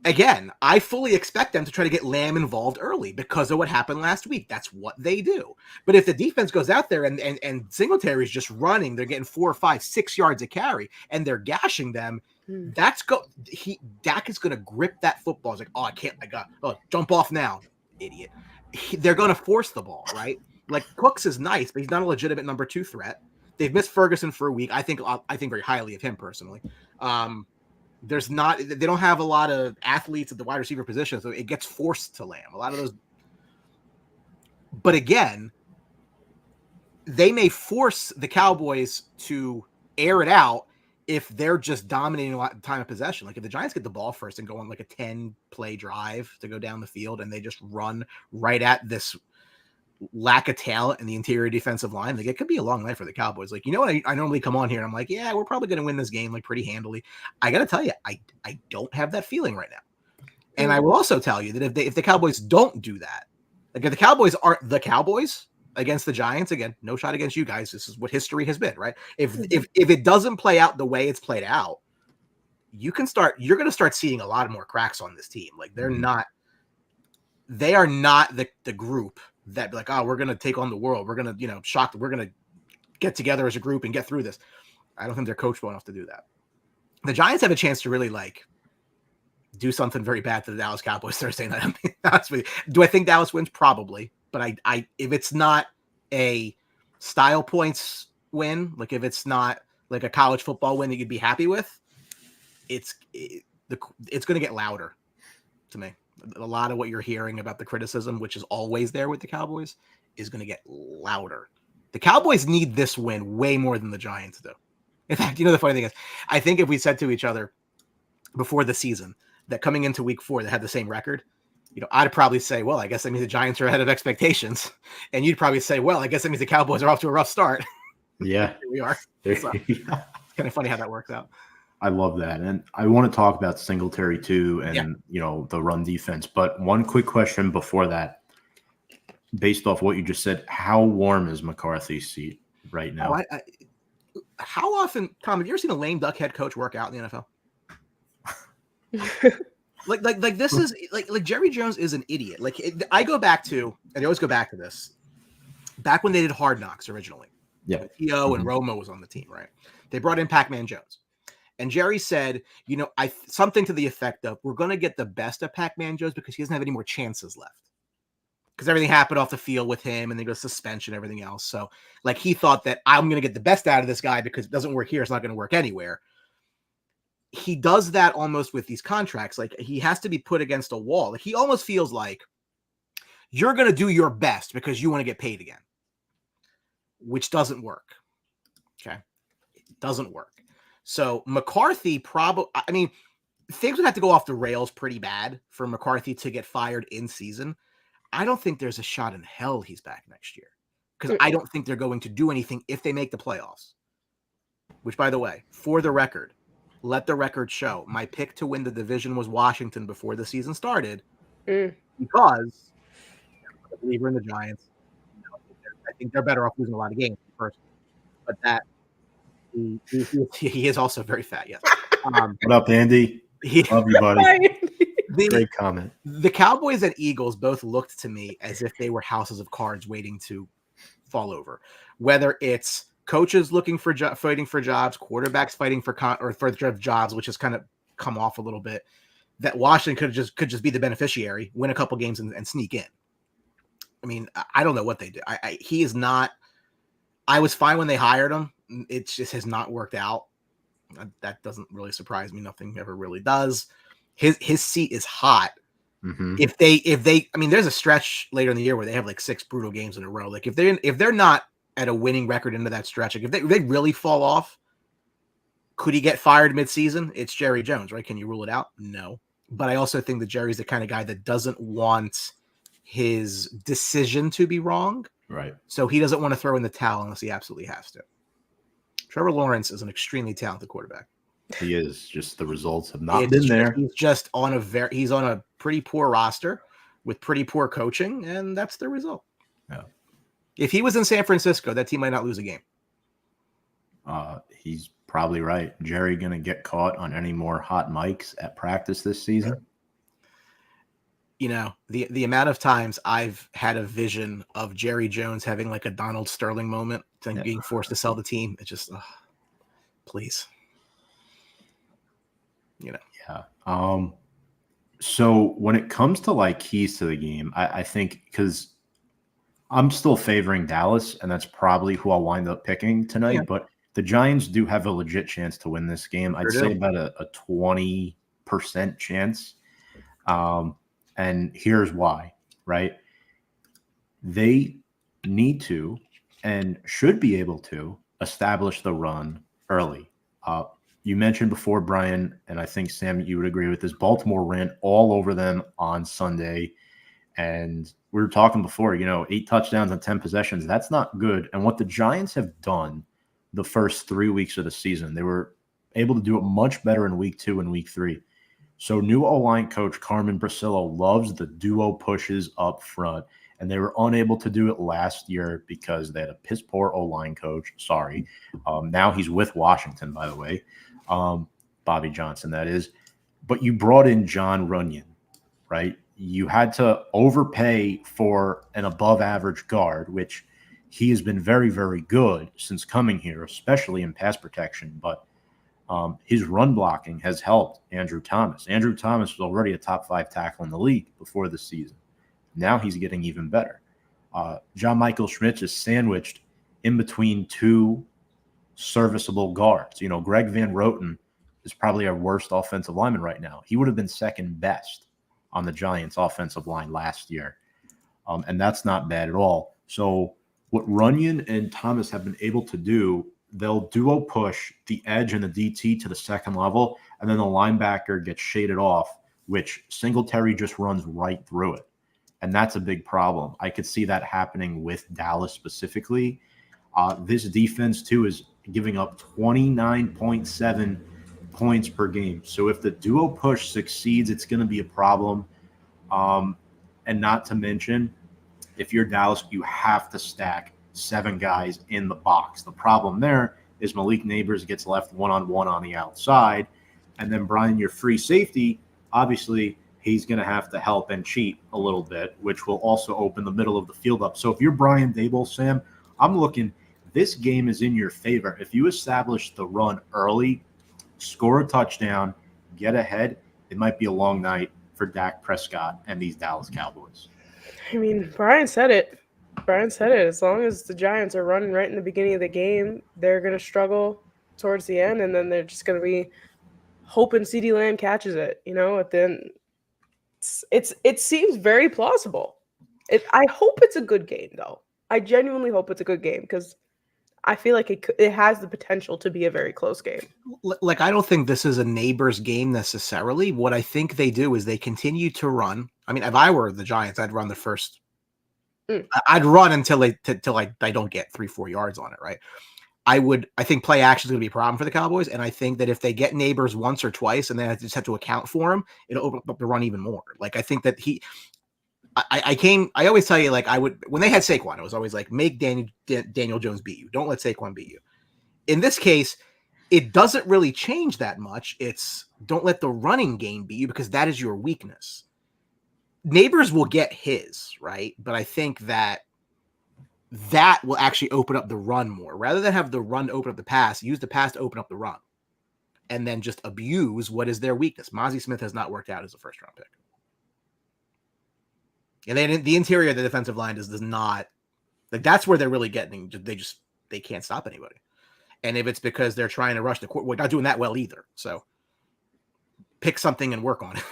Again, I fully expect them to try to get Lamb involved early because of what happened last week. That's what they do. But if the defense goes out there and Singletary's just running, they're getting 4 or 5, 6 yards a carry, and they're gashing them, Dak is going to grip that football. It's like, jump off now, idiot. They're going to force the ball, right? Like, Cooks is nice, but he's not a legitimate number 2 threat. They've missed Ferguson for a week. I think very highly of him personally. They don't have a lot of athletes at the wide receiver position, so it gets forced to Lamb. A lot of those. But again, they may force the Cowboys to air it out if they're just dominating a lot of time of possession. Like if the Giants get the ball first and go on like a 10-play drive to go down the field and they just run right at this lack of talent in the interior defensive line, like it could be a long night for the Cowboys. Like, you know what? I normally come on here and I'm like, yeah, we're probably going to win this game like pretty handily. I got to tell you, I don't have that feeling right now. And I will also tell you that if the Cowboys don't do that, like if the Cowboys aren't the Cowboys against the Giants, again, no shot against you guys. This is what history has been, right? If it doesn't play out the way it's played out, you're going to start seeing a lot more cracks on this team. Like they are not the group that be like, oh, we're going to take on the world. We're going to, shock. We're going to get together as a group and get through this. I don't think they're coachable enough to do that. The Giants have a chance to really like do something very bad to the Dallas Cowboys Thursday night. I mean, honest with you. Do I think Dallas wins? Probably. But I if it's not a style points win, like if it's not like a college football win that you'd be happy with, it's going to get louder to me. A lot of what you're hearing about the criticism, which is always there with the Cowboys, is going to get louder. The Cowboys need this win way more than the Giants do. In fact, the funny thing is, I think if we said to each other before the season that coming into week 4 they had the same record, I'd probably say, well, I guess that means the Giants are ahead of expectations. And you'd probably say, well, I guess that means the Cowboys are off to a rough start. Yeah. Here we are. So, it's kind of funny how that works out. I love that. And I want to talk about Singletary too and, the run defense. But one quick question before that, based off what you just said, how warm is McCarthy's seat right now? How often, Tom, have you ever seen a lame duck head coach work out in the NFL? like this is like Jerry Jones is an idiot. Like I go back to, and I always go back to this, back when they did Hard Knocks originally. Yeah. T.O. and Romo was on the team, right? They brought in Pac-Man Jones. And Jerry said, something to the effect of, we're going to get the best of Pac-Man Jones because he doesn't have any more chances left. Because everything happened off the field with him and they go suspension, everything else. So like he thought that I'm going to get the best out of this guy because it doesn't work here. It's not going to work anywhere. He does that almost with these contracts. Like he has to be put against a wall. Like he almost feels like you're going to do your best because you want to get paid again, which doesn't work. Okay. It doesn't work. So McCarthy things would have to go off the rails pretty bad for McCarthy to get fired in season. I don't think there's a shot in hell he's back next year because I don't think they're going to do anything if they make the playoffs, which, by the way, for the record, let the record show my pick to win the division was Washington before the season started because I'm a believer in the Giants. I think they're better off losing a lot of games first, but that he is also very fat. Yes. What up, Andy? Love you, buddy. Great comment. The Cowboys and Eagles both looked to me as if they were houses of cards waiting to fall over. Whether it's coaches looking for fighting for jobs, quarterbacks fighting for jobs, which has kind of come off a little bit. That Washington could just be the beneficiary, win a couple games and sneak in. I mean, I don't know what they do. He is not. I was fine when they hired him. It just has not worked out. That doesn't really surprise me. Nothing ever really does. His seat is hot. Mm-hmm. If they, there's a stretch later in the year where they have like 6 brutal games in a row. Like if they're not at a winning record into that stretch, like if they really fall off, could he get fired mid-season? It's Jerry Jones, right? Can you rule it out? No. But I also think that Jerry's the kind of guy that doesn't want his decision to be wrong. Right. So he doesn't want to throw in the towel unless he absolutely has to. Trevor Lawrence is an extremely talented quarterback. He is. Just the results have not been there. He's just on a pretty poor roster with pretty poor coaching, and that's the result. Yeah. If he was in San Francisco, that team might not lose a game. He's probably right. Jerry gonna get caught on any more hot mics at practice this season? The amount of times I've had a vision of Jerry Jones having like a Donald Sterling moment and being forced to sell the team. It's just, please. Yeah. So when it comes to like keys to the game, I think because I'm still favoring Dallas, and that's probably who I'll wind up picking tonight. Yeah. But the Giants do have a legit chance to win this game. I'd say about a 20% chance. And here's why, right? They need to and should be able to establish the run early. You mentioned before, Brian, and I think, Sam, you would agree with this, Baltimore ran all over them on Sunday, and we were talking before, 8 touchdowns on 10 possessions. That's not good. And what the Giants have done the first 3 weeks of the season, they were able to do it much better in week 2 and week 3. So new O-line coach Carmen Brasillo loves the duo pushes up front, and they were unable to do it last year because they had a piss poor O-line coach. Sorry. Now he's with Washington, by the way. Bobby Johnson, that is. But you brought in John Runyon, right? You had to overpay for an above-average guard, which he has been very, very good since coming here, especially in pass protection. But his run blocking has helped Andrew Thomas. Andrew Thomas was already a top 5 tackle in the league before the season. Now he's getting even better. John Michael Schmitz is sandwiched in between 2 serviceable guards. Greg Van Roten is probably our worst offensive lineman right now. He would have been second best on the Giants' offensive line last year. And that's not bad at all. So what Runyon and Thomas have been able to do, they'll duo push the edge and the DT to the second level, and then the linebacker gets shaded off, which Singletary just runs right through it. And that's a big problem. I could see that happening with Dallas specifically. This defense, too, is giving up 29.7 points per game. So if the duo push succeeds, it's going to be a problem. And not to mention, if you're Dallas, you have to stack 7 guys in the box. The problem there is Malik Nabers gets left one-on-one on the outside. And then Brian, your free safety, obviously he's going to have to help and cheat a little bit, which will also open the middle of the field up. So if you're Brian Daboll, Sam, I'm looking, this game is in your favor. If you establish the run early, score a touchdown, get ahead, it might be a long night for Dak Prescott and these Dallas Cowboys. I mean, Brian said it. As long as the Giants are running right in the beginning of the game, they're going to struggle towards the end, and then they're just going to be hoping CeeDee Lamb catches it. At the end, it seems very plausible. I hope it's a good game, though. I genuinely hope it's a good game because I feel like it has the potential to be a very close game. Like, I don't think this is a Nabers game necessarily. What I think they do is they continue to run. I mean, if I were the Giants, I'd run the first. I'd run until I don't get 3-4 yards on it, right? I think play action is going to be a problem for the Cowboys, and I think that if they get Nabers once or twice and then I just have to account for him, it'll open up the run even more. Like, I think that I always tell you, like, I would, when they had Saquon, it was always like, make Daniel Jones beat you. Don't let Saquon beat you. In this case, it doesn't really change that much. It's don't let the running game beat you because that is your weakness. Nabers will get his, right? But I think that will actually open up the run more. Rather than have the run open up the pass, use the pass to open up the run. And then just abuse what is their weakness. Mozzie Smith has not worked out as a first-round pick. And then the interior of the defensive line does not, like, that's where they're really getting, they can't stop anybody. And if it's because they're trying to rush the court, we're not doing that well either. So pick something and work on it.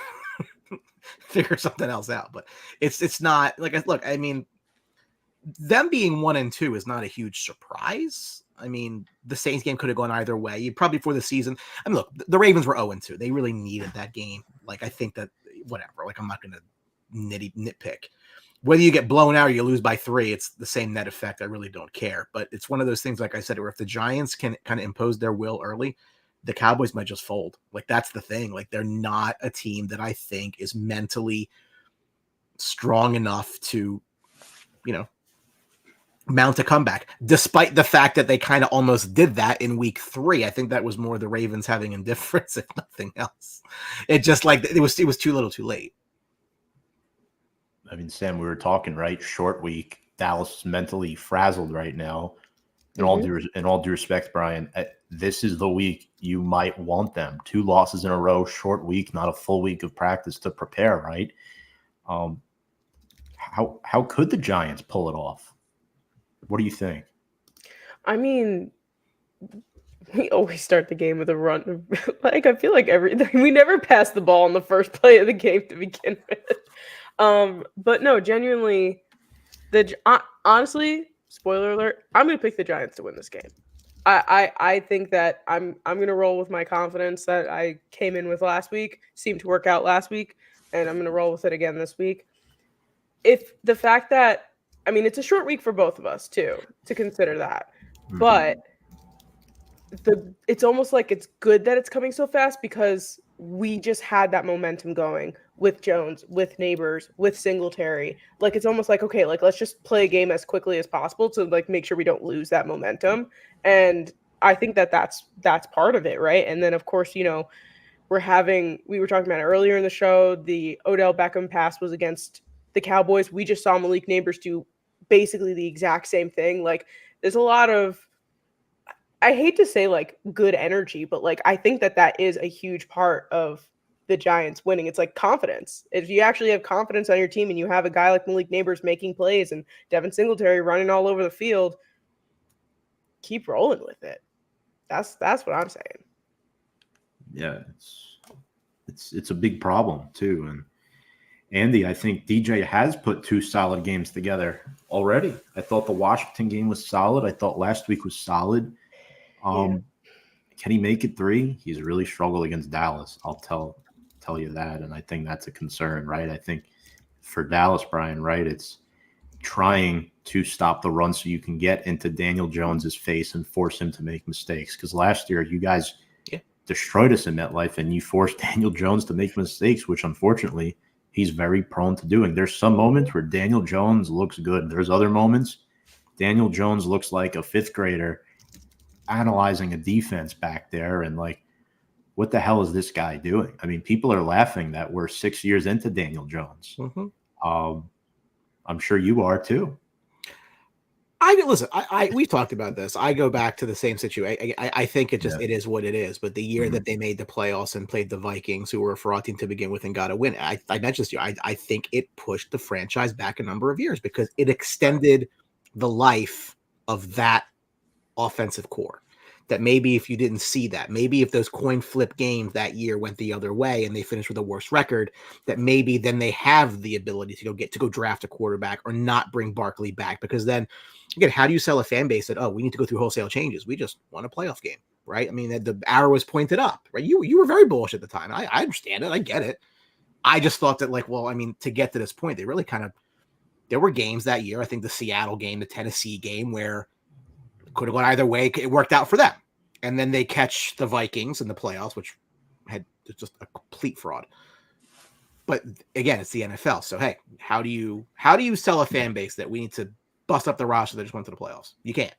Figure something else out. But it's not, like, look, I mean, them being 1-2 is not a huge surprise. I mean, the Saints game could have gone either way. Probably for the season. I mean, look, the Ravens were 0-2. They really needed that game. Like, I think that, whatever, like, I'm not going to nitpick. Whether you get blown out or you lose by 3, it's the same net effect. I really don't care. But it's one of those things, like I said, where if the Giants can kind of impose their will early, the Cowboys might just fold. Like, that's the thing. Like, they're not a team that I think is mentally strong enough to, mount a comeback, despite the fact that they kind of almost did that in week 3. I think that was more the Ravens having indifference, if nothing else. It just, like, it was too little too late. I mean, Sam, we were talking, right? Short week. Dallas is mentally frazzled right now. In all due respect, Brian, this is the week you might want them. 2 losses in a row, short week, not a full week of practice to prepare, right? How could the Giants pull it off? What do you think? I mean, we always start the game with a run. Like, I feel like we never pass the ball on the first play of the game to begin with. But no, genuinely, honestly, spoiler alert, I'm going to pick the Giants to win this game. I think that I'm going to roll with my confidence that I came in with last week, seemed to work out last week, and I'm going to roll with it again this week. if the fact that, I mean, it's a short week for both of us too, to consider that. But it's almost like it's good that it's coming so fast because we just had that momentum going with Jones, with Nabers, with Singletary. Like it's almost like, okay, like let's just play a game as quickly as possible to like make sure we don't lose that momentum. And I think that that's part of it, right? And then of course, we were talking about it earlier in the show, the Odell Beckham pass was against the Cowboys. We just saw Malik Nabers do basically the exact same thing. Like there's a lot of, I hate to say like good energy, but like I think that is a huge part of the Giants winning. It's like confidence. If you actually have confidence on your team and you have a guy like Malik Nabers making plays and Devin Singletary running all over the field, keep rolling with it. That's what I'm saying. Yeah, it's a big problem too. And Andy, I think DJ has put 2 solid games together already. I thought the Washington game was solid. I thought last week was solid. Can he make it 3? He's really struggled against Dallas. I'll tell you that, and I think that's a concern, right? I think for Dallas, Brian, right, it's trying to stop the run so you can get into Daniel Jones's face and force him to make mistakes. Because last year, you guys destroyed us in MetLife, and you forced Daniel Jones to make mistakes, which unfortunately he's very prone to doing. There's some moments where Daniel Jones looks good. There's other moments Daniel Jones looks like a 5th grader analyzing a defense back there and like, what the hell is this guy doing? I mean, people are laughing that we're 6 years into Daniel Jones. I'm sure you are too. We talked about this. I go back to the same situation. I think it is what it is. But the year that they made the playoffs and played the Vikings, who were a fraud team to begin with, and got a win, I mentioned to you, I think it pushed the franchise back a number of years because it extended the life of that offensive core. That maybe if you didn't see that, maybe if those coin flip games that year went the other way and they finished with a worse record, that maybe then they have the ability to go draft a quarterback or not bring Barkley back. Because then again, how do you sell a fan base that, oh, we need to go through wholesale changes? We just won a playoff game, right? I mean, the arrow was pointed up, right? You were very bullish at the time. I understand it. I get it. I just thought that like, well, I mean, to get to this point, they really there were games that year. I think the Seattle game, the Tennessee game, where could have gone either way. It worked out for them. And then they catch the Vikings in the playoffs, which had just a complete fraud. But again, it's the NFL. So, hey, how do you sell a fan base that we need to bust up the roster that just went to the playoffs? You can't.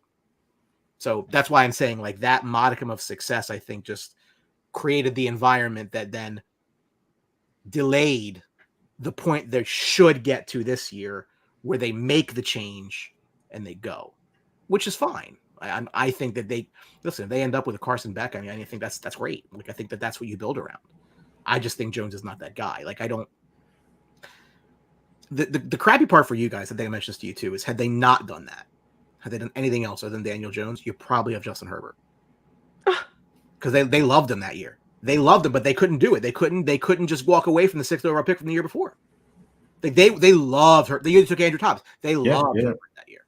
So that's why I'm saying like that modicum of success, I think, just created the environment that then delayed the point they should get to this year where they make the change and they go, which is fine. I think that they end up with a Carson Beck. I mean, I think that's great. Like, I think that's what you build around. I just think Jones is not that guy. Like, I don't. The crappy part for you guys, I think I mentioned this to you too, is had they not done that, had they done anything else other than Daniel Jones, you probably have Justin Herbert. Because they loved him that year. They loved him, but they couldn't do it. They couldn't just walk away from the 6th overall pick from the year before. They loved her. They took Andrew Thomas. They loved Herbert that year.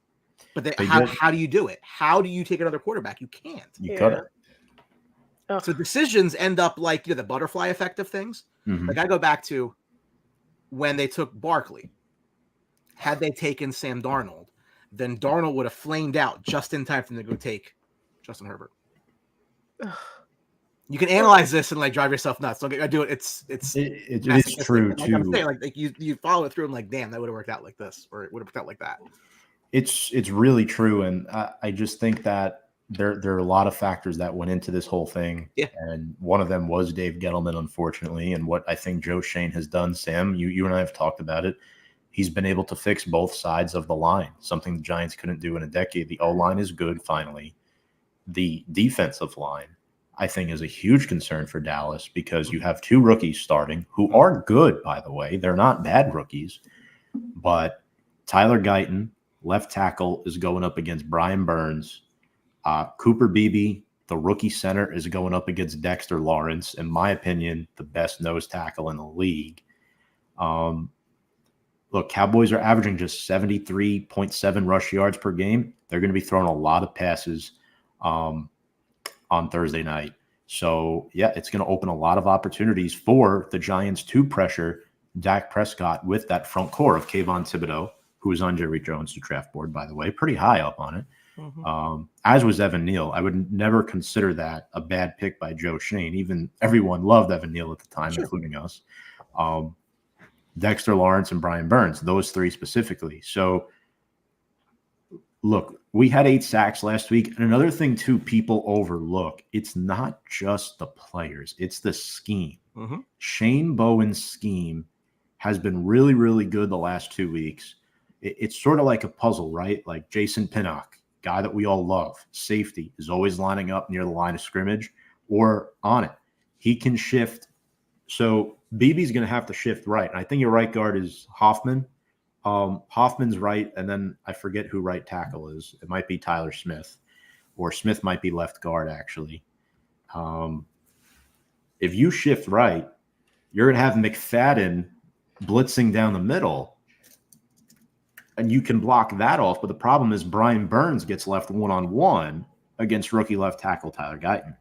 But how do you do it? How do you take another quarterback? You can't. You cut it. So decisions end up like the butterfly effect of things. Like I go back to when they took Barkley. Had they taken Sam Darnold, then Darnold would have flamed out just in time for them to go take Justin Herbert. You can analyze this and like drive yourself nuts. Don't do it. It's true like too. I'm saying, like you follow it through and like, damn, that would have worked out like this, or it would have worked out like that. It's really true, and I just think that there are a lot of factors that went into this whole thing. Yeah. And one of them was Dave Gettleman, unfortunately, and what I think Joe Shane has done, Sam, you and I have talked about it. He's been able to fix both sides of the line, something the Giants couldn't do in a decade. The O-line is good, finally. The defensive line, I think, is a huge concern for Dallas because you have 2 rookies starting who are good, by the way. They're not bad rookies, but Tyler Guyton, left tackle, is going up against Brian Burns. Cooper Beebe, the rookie center, is going up against Dexter Lawrence, in my opinion, the best nose tackle in the league. Look, Cowboys are averaging just 73.7 rush yards per game. They're going to be throwing a lot of passes on Thursday night. So, yeah, it's going to open a lot of opportunities for the Giants to pressure Dak Prescott with that front core of Kayvon Thibodeau, who was on Jerry Jones' draft board, by the way, pretty high up on it. As was Evan Neal. I would never consider that a bad pick by Joe Schoen. Even everyone loved Evan Neal at the time, including us. Dexter Lawrence and Brian Burns, those three specifically. So, look, we had 8 sacks last week. And another thing, too, people overlook, it's not just the players. It's the scheme. Shane Bowen's scheme has been really, really good the last 2 weeks. It's sort of like a puzzle, right? Like Jason Pinnock, guy that we all love, safety, is always lining up near the line of scrimmage or on it. He can shift. So BB's going to have to shift right. And I think your right guard is Hoffman. Hoffman's right, and then I forget who right tackle is. It might be Tyler Smith, or Smith might be left guard, actually. If you shift right, you're going to have McFadden blitzing down the middle, and you can block that off. But the problem is Brian Burns gets left one-on-one against rookie left tackle Tyler Guyton.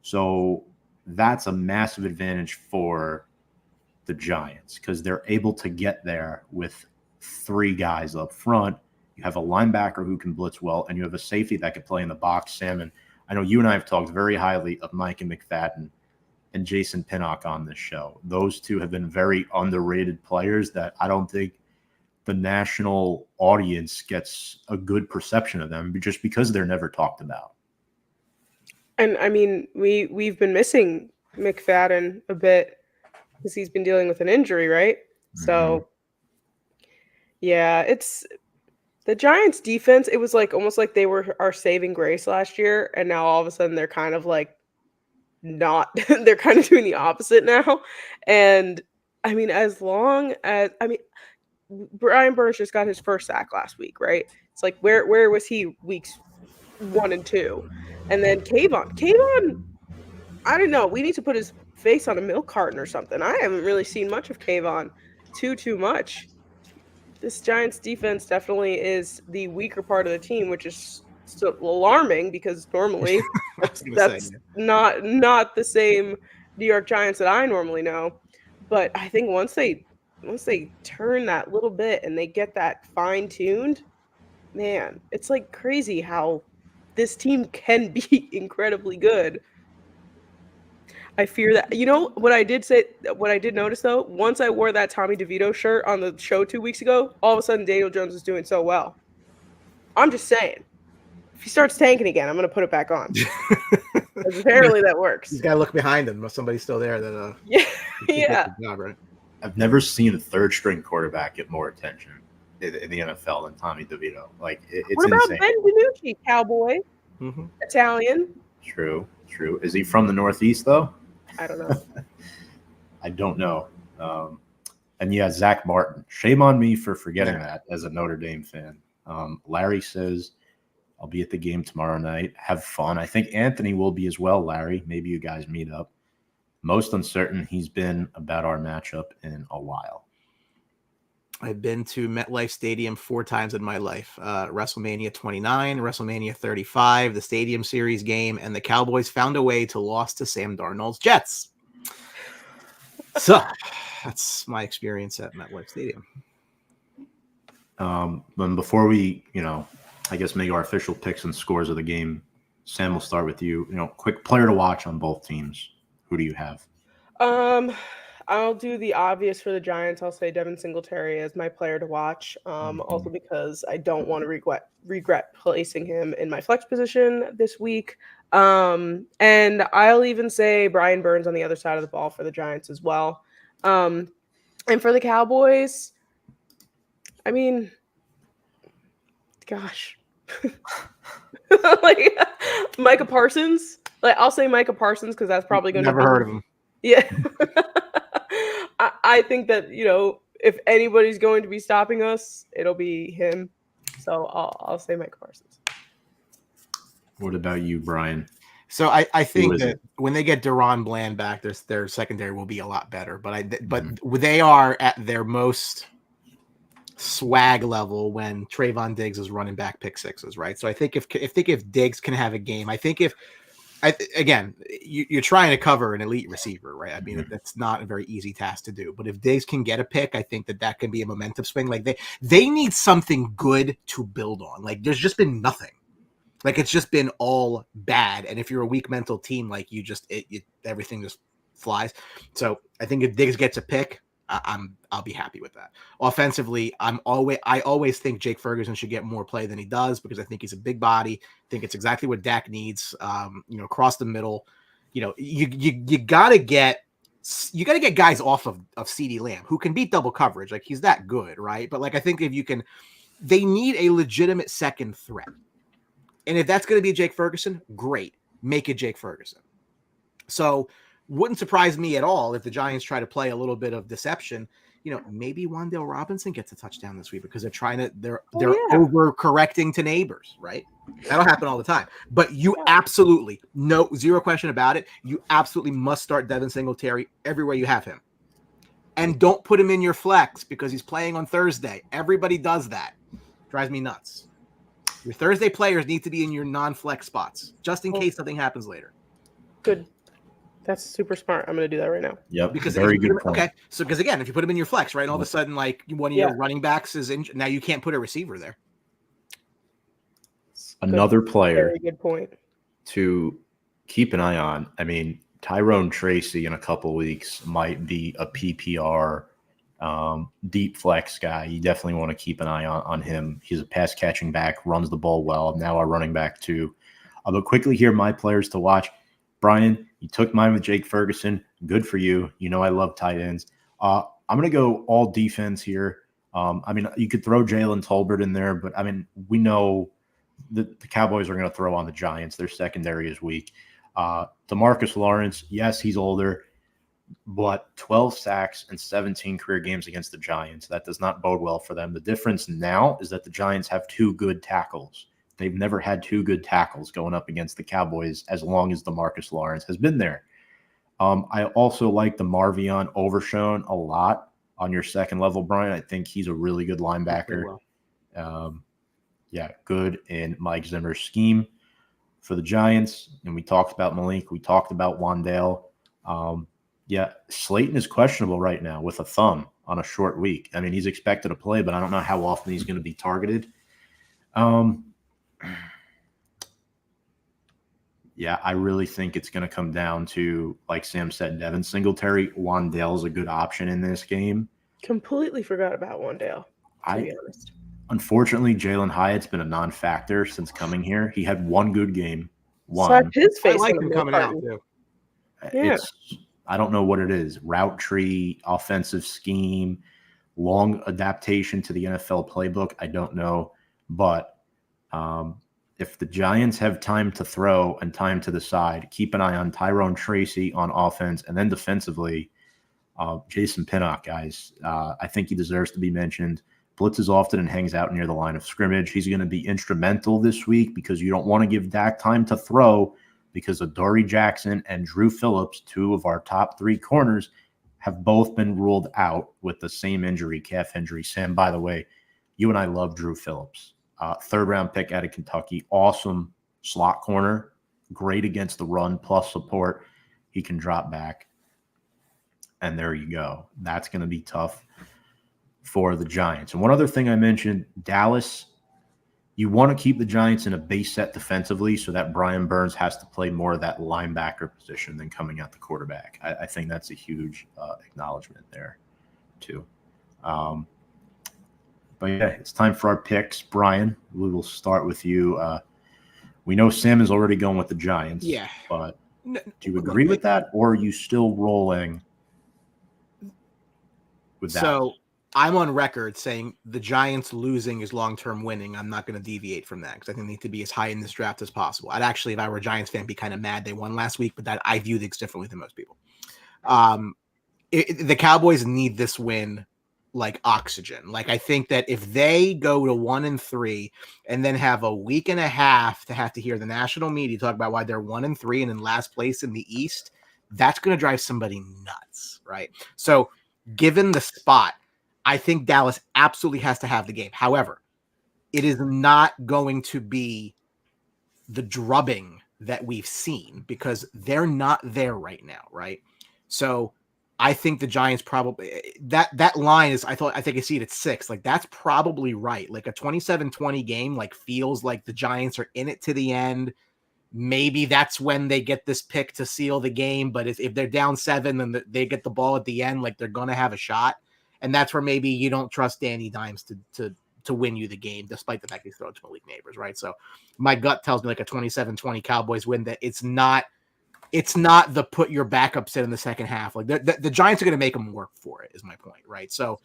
So that's a massive advantage for the Giants because they're able to get there with 3 guys up front. You have a linebacker who can blitz well, and you have a safety that could play in the box. Salmon, I know you and I have talked very highly of Mike and McFadden and Jason Pinnock on this show. Those two have been very underrated players that I don't think the national audience gets a good perception of them just because they're never talked about. And I mean, we've been missing McFadden a bit because he's been dealing with an injury, right? So, yeah, it's the Giants' defense. It was like almost like they were our saving grace last year, and now all of a sudden they're kind of like not. They're kind of doing the opposite now. And I mean, Brian Burns just got his first sack last week, right? It's like where was he weeks 1 and 2? And then Kayvon, I don't know. We need to put his face on a milk carton or something. I haven't really seen much of Kayvon too much. This Giants defense definitely is the weaker part of the team, which is still alarming because normally that's not the same New York Giants that I normally know. But I think once they turn that little bit and they get that fine-tuned, man, it's like crazy how this team can be incredibly good. I fear that. You know what I did notice though, once I wore that Tommy DeVito shirt on the show 2 weeks ago, all of a sudden Daniel Jones is doing so well. I'm just saying. If he starts tanking again, I'm going to put it back on. Apparently that works. He's got to look behind him. Somebody's still there that yeah. Job, right? I've never seen a third-string quarterback get more attention in the NFL than Tommy DeVito. Like it's what about insane. Ben DiNucci, Cowboy, Italian? True. Is he from the Northeast though? I don't know. I don't know. And yeah, Zach Martin. Shame on me for forgetting that as a Notre Dame fan. Larry says, I'll be at the game tomorrow night. Have fun. I think Anthony will be as well, Larry. Maybe you guys meet up. Most uncertain he's been about our matchup in a while. I've been to MetLife Stadium 4 times in my life. WrestleMania 29, WrestleMania 35, the Stadium Series game, and the Cowboys found a way to lose to Sam Darnold's Jets. So that's my experience at MetLife Stadium. But before we, I guess make our official picks and scores of the game, Sam, we'll start with you. Quick player to watch on both teams. Who do you have? I'll do the obvious for the Giants. I'll say Devin Singletary as my player to watch. Also because I don't want to regret placing him in my flex position this week. And I'll even say Brian Burns on the other side of the ball for the Giants as well. And for the Cowboys, I mean, gosh, like Micah Parsons. Like I'll say Micah Parsons because that's probably going to never heard of him. Yeah. I think that, if anybody's going to be stopping us, it'll be him. So I'll say Mike Parsons. What about you, Brian? So I think that when they get Deron Bland back, their secondary will be a lot better. But they are at their most swag level when Trayvon Diggs is running back pick sixes, right? So I think if Diggs can have a game, I think Again, you're trying to cover an elite receiver, right? I mean, that's not a very easy task to do. But if Diggs can get a pick, I think that can be a momentum swing. Like they need something good to build on. Like there's just been nothing. Like it's just been all bad. And if you're a weak mental team, like everything just flies. So I think if Diggs gets a pick, I'll be happy with that. Offensively, I always think Jake Ferguson should get more play than he does because I think he's a big body. I think it's exactly what Dak needs. Across the middle, you gotta get guys off of CeeDee Lamb who can beat double coverage. Like he's that good, right? But like I think they need a legitimate second threat. And if that's going to be Jake Ferguson, great. Make it Jake Ferguson. So wouldn't surprise me at all if the Giants try to play a little bit of deception. Maybe Wan'Dale Robinson gets a touchdown this week because they're overcorrecting to Nabers, right? That'll happen all the time. But you absolutely, zero question about it, you absolutely must start Devin Singletary everywhere you have him. And don't put him in your flex because he's playing on Thursday. Everybody does that. Drives me nuts. Your Thursday players need to be in your non-flex spots just in case something happens later. Good. That's super smart. I'm going to do that right now. Yep. Because very good point. Okay. So because again, if you put him in your flex, right, and all of a sudden like one of your running backs is injured, now you can't put a receiver there. Another player. Very good point. To keep an eye on. I mean, Tyrone Tracy in a couple weeks might be a PPR deep flex guy. You definitely want to keep an eye on him. He's a pass catching back, runs the ball well. Now our running back too. But quickly here, my players to watch. Brian, you took mine with Jake Ferguson. Good for you. I love tight ends. I'm going to go all defense here. You could throw Jalen Tolbert in there, but we know the Cowboys are going to throw on the Giants. Their secondary is weak. DeMarcus Lawrence, yes, he's older, but 12 sacks and 17 career games against the Giants. That does not bode well for them. The difference now is that the Giants have two good tackles. They've never had two good tackles going up against the Cowboys as long as DeMarcus Lawrence has been there. I also like the Marvion Overshown a lot on your second level, Brian. I think he's a really good linebacker. Good in Mike Zimmer's scheme for the Giants. And we talked about Malik. We talked about Wan'Dale. Slayton is questionable right now with a thumb on a short week. He's expected to play, but I don't know how often he's going to be targeted. I really think it's going to come down to, like Sam said, Devin Singletary. Wan'Dale's a good option in this game. Completely forgot about Wan'Dale, to be honest. Unfortunately, Jalen Hyatt's been a non-factor since coming here. He had one good game. Slap his face. I like him coming out too. I don't know what it is. Route tree, offensive scheme, long adaptation to the NFL playbook. I don't know. But if the Giants have time to throw and time to the side, keep an eye on Tyrone Tracy on offense. And then defensively, Jason Pinnock, guys. I think he deserves to be mentioned. Blitzes often and hangs out near the line of scrimmage. He's going to be instrumental this week because you don't want to give Dak time to throw because Adoree Jackson and Drew Phillips, two of our top three corners, have both been ruled out with the same injury, calf injury. Sam, by the way, you and I love Drew Phillips. Third-round pick out of Kentucky. Awesome slot corner. Great against the run, plus support. He can drop back. And there you go. That's going to be tough for the Giants. And one other thing I mentioned, Dallas, you want to keep the Giants in a base set defensively so that Brian Burns has to play more of that linebacker position than coming at the quarterback. I think that's a huge acknowledgement there too. But it's time for our picks. Brian, we will start with you. We know Sam is already going with the Giants. Yeah. But do you agree with that, or are you still rolling with that? So I'm on record saying the Giants losing is long-term winning. I'm not going to deviate from that because I think they need to be as high in this draft as possible. I'd actually, if I were a Giants fan, be kind of mad they won last week, but that I view things differently than most people. The Cowboys need this win like oxygen. Like I think that if they go to 1-3 and then have a week and a half to have to hear the national media talk about why they're 1-3 and in last place in the East, that's going to drive somebody nuts, right? So given the spot, I think Dallas absolutely has to have the game. However, it is not going to be the drubbing that we've seen because they're not there right now, right? So I think the Giants probably that line is I think I see it at 6. Like that's probably right. Like a 27-20 game like feels like the Giants are in it to the end. Maybe that's when they get this pick to seal the game, but if they're down 7 and they get the ball at the end, like they're going to have a shot. And that's where maybe you don't trust Danny Dimes to win you the game, despite the fact he's thrown to Malik Nabers, right? So my gut tells me like a 27-20 Cowboys win, that it's not the put your backups in the second half. Like the Giants are going to make them work for it, is my point, right? So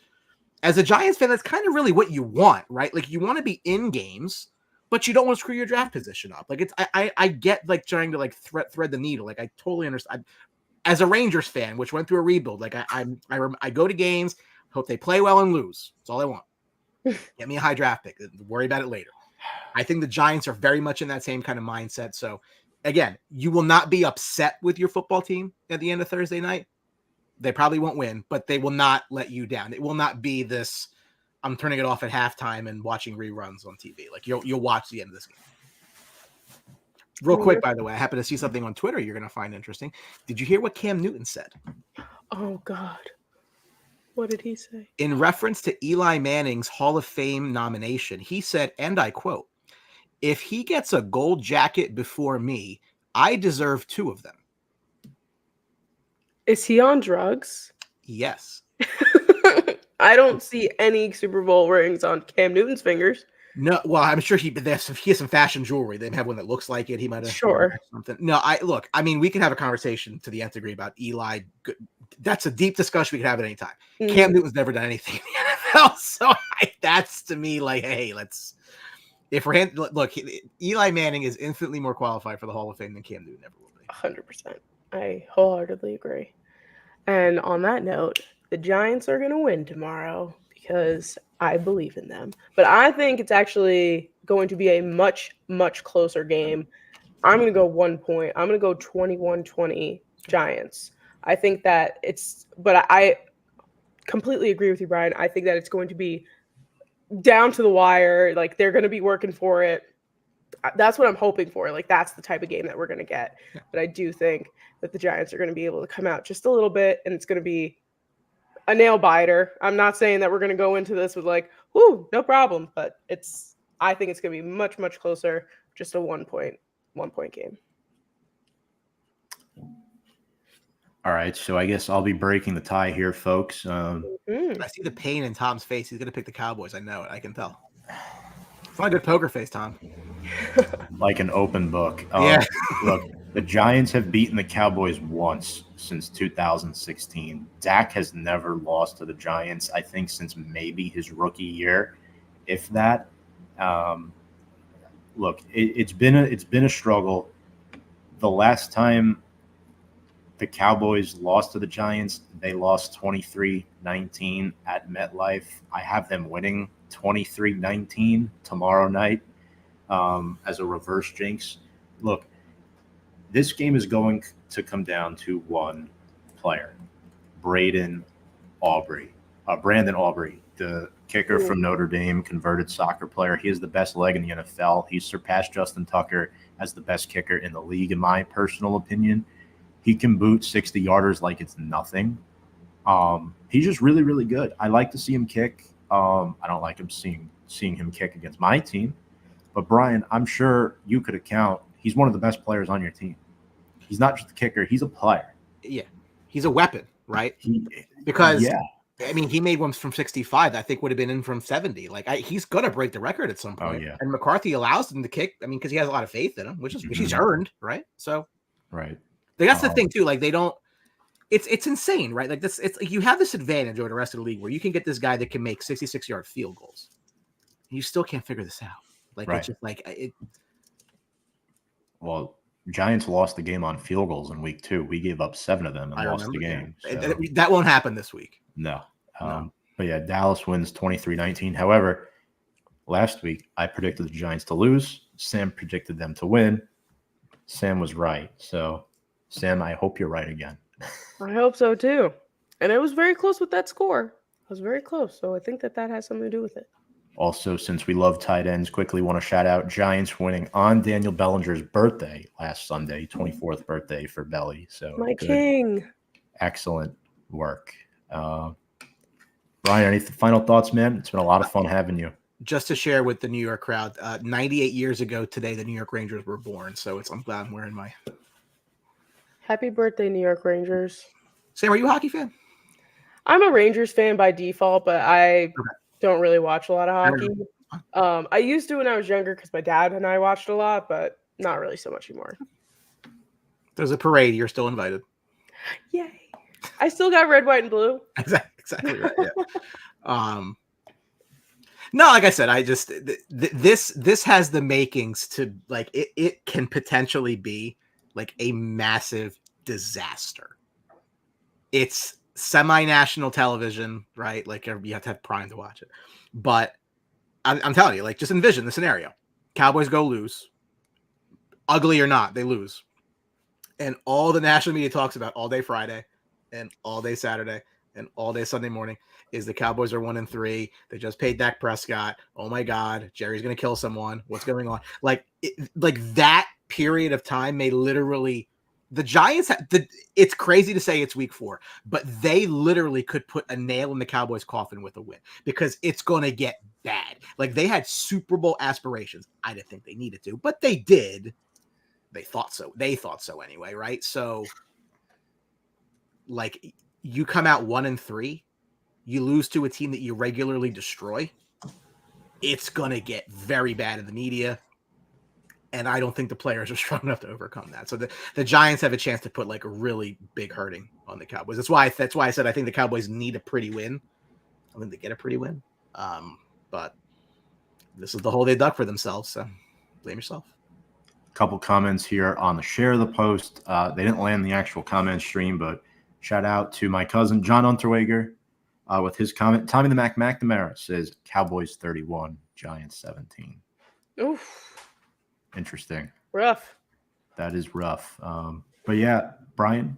as a Giants fan, that's kind of really what you want, right? Like you want to be in games, but you don't want to screw your draft position up. Like I get like trying to like thread the needle. Like I totally understand. As a Rangers fan, which went through a rebuild, like I go to games, hope they play well and lose. That's all I want. Get me a high draft pick. Worry about it later. I think the Giants are very much in that same kind of mindset. So again, you will not be upset with your football team at the end of Thursday night. They probably won't win, but they will not let you down. It will not be this, I'm turning it off at halftime and watching reruns on TV. Like you'll watch the end of this game. Real quick, by the way, I happen to see something on Twitter you're going to find interesting. Did you hear what Cam Newton said? Oh, God. What did he say? In reference to Eli Manning's Hall of Fame nomination, he said, and I quote, "If he gets a gold jacket before me, I deserve 2 of them." Is he on drugs? Yes. I don't see any Super Bowl rings on Cam Newton's fingers. No, well, I'm sure he has some fashion jewelry. They have one that looks like it. He might have something. No, I mean, we can have a conversation to the nth degree about Eli. That's a deep discussion we can have at any time. Mm-hmm. Cam Newton's never done anything in the NFL, so that's to me like, hey, look, Eli Manning is infinitely more qualified for the Hall of Fame than Cam Newton ever will be. 100%. I wholeheartedly agree. And on that note, the Giants are going to win tomorrow because I believe in them. But I think it's actually going to be a much, much closer game. I'm going to go 1 point. I'm going to go 21-20 Giants. I think that but I completely agree with you, Brian. I think that it's going to be down to the wire. Like, they're going to be working for it. That's what I'm hoping for. Like, that's the type of game that we're going to get. Yeah. But I do think that the Giants are going to be able to come out just a little bit, and it's going to be a nail biter. I'm not saying that we're going to go into this with like, whoo, no problem. But I think it's going to be much, much closer. Just a 1 point game. All right, so I guess I'll be breaking the tie here, folks. I see the pain in Tom's face. He's going to pick the Cowboys. I know it. I can tell. It's not a good poker face, Tom. Like an open book. Yeah. Look, the Giants have beaten the Cowboys once since 2016. Dak has never lost to the Giants, I think, since maybe his rookie year, if that. Look, it's been a struggle. The last time the Cowboys lost to the Giants, they lost 23-19 at MetLife. I have them winning 23-19 tomorrow night as a reverse jinx. Look, this game is going to come down to one player, Brandon Aubrey, the kicker from Notre Dame, converted soccer player. He has the best leg in the NFL. He's surpassed Justin Tucker as the best kicker in the league, in my personal opinion. He can boot 60-yarders like it's nothing. He's just really, really good. I like to see him kick. I don't like him seeing him kick against my team. But, Brian, I'm sure you could account. He's one of the best players on your team. He's not just a kicker. He's a player. Yeah. He's a weapon, right? I mean, he made one from 65 that I think would have been in from 70. Like, he's going to break the record at some point. Oh, yeah. And McCarthy allows him to kick, I mean, because he has a lot of faith in him, which he's earned, right? So, right. That's the thing, too. Like, they don't – it's insane, right? Like, it's like you have this advantage over the rest of the league where you can get this guy that can make 66-yard field goals. And you still can't figure this out. Like, It's just like it. Well, Giants lost the game on field goals in week 2. We gave up 7 of them and lost the game. So. That won't happen this week. No. But yeah, Dallas wins 23-19. However, last week I predicted the Giants to lose. Sam predicted them to win. Sam was right. So, Sam, I hope you're right again. I hope so too. And it was very close with that score. It was very close. So I think that has something to do with it. Also, since we love tight ends, quickly want to shout out Giants winning on Daniel Bellinger's birthday last Sunday, 24th birthday for Belly. So My good, king. excellent work. Brian, any final thoughts, man? It's been a lot of fun having you. Just to share with the New York crowd, 98 years ago today, the New York Rangers were born. So I'm glad I'm wearing my. Happy birthday, New York Rangers. Sam, are you a hockey fan? I'm a Rangers fan by default, but I don't really watch a lot of hockey. I used to when I was younger because my dad and I watched a lot, but not really so much anymore. There's a parade. You're still invited. Yay. I still got red, white, and blue. Exactly right. Yeah. No, like I said, I just this has the makings to like it can potentially be like a massive disaster. It's semi-national television, right? Like you have to have Prime to watch it. But I'm telling you, like, just envision the scenario. Cowboys go lose. Ugly or not, they lose. And all the national media talks about all day Friday and all day Saturday and all day Sunday morning is the Cowboys are 1-3. They just paid Dak Prescott. Oh my God, Jerry's going to kill someone. What's going on? Like that period of time may literally the Giants, it's crazy to say it's week 4, but they literally could put a nail in the Cowboys' coffin with a win because it's going to get bad. Like they had Super Bowl aspirations. I didn't think they needed to, but they did. They thought so. They thought so anyway, right? So, like, you come out 1-3, you lose to a team that you regularly destroy. It's going to get very bad in the media. And I don't think the players are strong enough to overcome that. So the Giants have a chance to put like a really big hurting on the Cowboys. That's why I said I think the Cowboys need a pretty win. I think they get a pretty win. But this is the hole they dug for themselves. So blame yourself. A couple comments here on the share of the post. They didn't land the actual comment stream, but shout out to my cousin John Unterweger with his comment. Tommy the Mac McNamara says Cowboys 31, Giants 17. Oof. Interesting. Rough. That is rough. But yeah, Brian,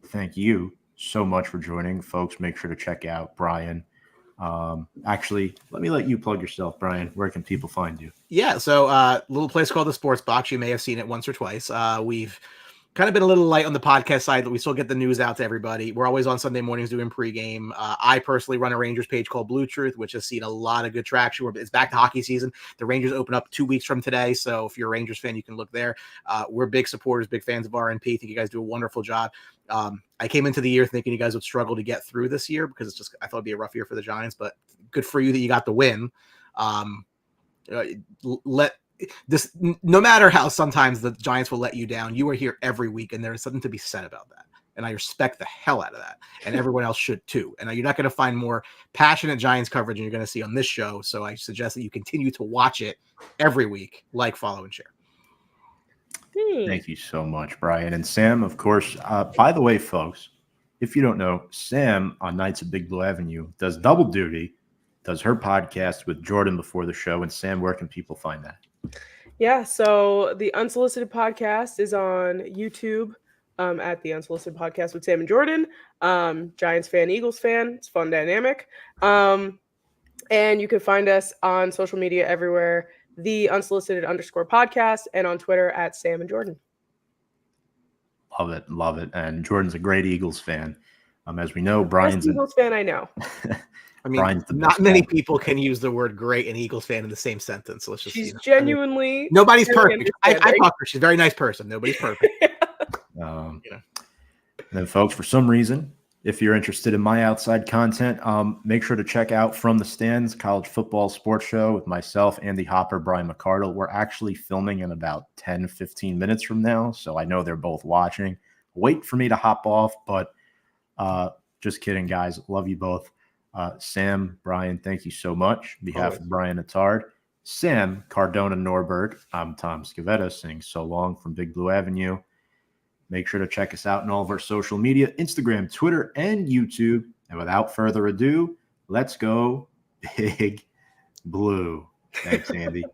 thank you so much for joining. Folks, make sure to check out Brian. Actually, let me let you plug yourself, Brian. Where can people find you? Yeah, so little place called the Sports Box. You may have seen it once or twice. We've kind of been a little light on the podcast side, but we still get the news out to everybody. We're always on Sunday mornings doing pregame. I personally run a Rangers page called Blue Truth, which has seen a lot of good traction. It's back to hockey season. The Rangers open up 2 weeks from today, so if you're a Rangers fan, you can look there. We're big supporters, big fans of RNP. I think you guys do a wonderful job. I came into the year thinking you guys would struggle to get through this year because I thought it'd be a rough year for the Giants, but good for you that you got the win. No matter how sometimes the Giants will let you down, you are here every week, and there is something to be said about that. And I respect the hell out of that, and everyone else should too. And you're not going to find more passionate Giants coverage than you're going to see on this show. So I suggest that you continue to watch it every week, like, follow, and share. Thank you so much, Brian. And Sam, of course, by the way, folks, if you don't know, Sam on Nights at Big Blue Avenue does double duty, does her podcast with Jordan before the show. And Sam, where can people find that? Yeah, so the Unsolicited Podcast is on YouTube at the Unsolicited Podcast with Sam and Jordan. Giants fan, Eagles fan. It's fun dynamic. And you can find us on social media everywhere, the Unsolicited_podcast, and on Twitter at Sam and Jordan. Love it. Love it. And Jordan's a great Eagles fan. As we know, Brian's an Eagles fan I know. I mean, not many people can use the word great and Eagles fan in the same sentence. So let's just She's genuinely nobody's perfect. I talk to her. She's a very nice person. Nobody's perfect. And then, folks, for some reason, if you're interested in my outside content, make sure to check out From the Stands, college football sports show with myself, Andy Hopper, Brian McCardle. We're actually filming in about 10, 15 minutes from now, so I know they're both watching. Wait for me to hop off, but just kidding, guys. Love you both. Sam, Brian, thank you so much. On behalf of Brian Attard, Sam, Cardona, Norberg, I'm Tom Scavetta saying so long from Big Blue Avenue. Make sure to check us out on all of our social media, Instagram, Twitter, and YouTube. And without further ado, let's go Big Blue. Thanks, Andy.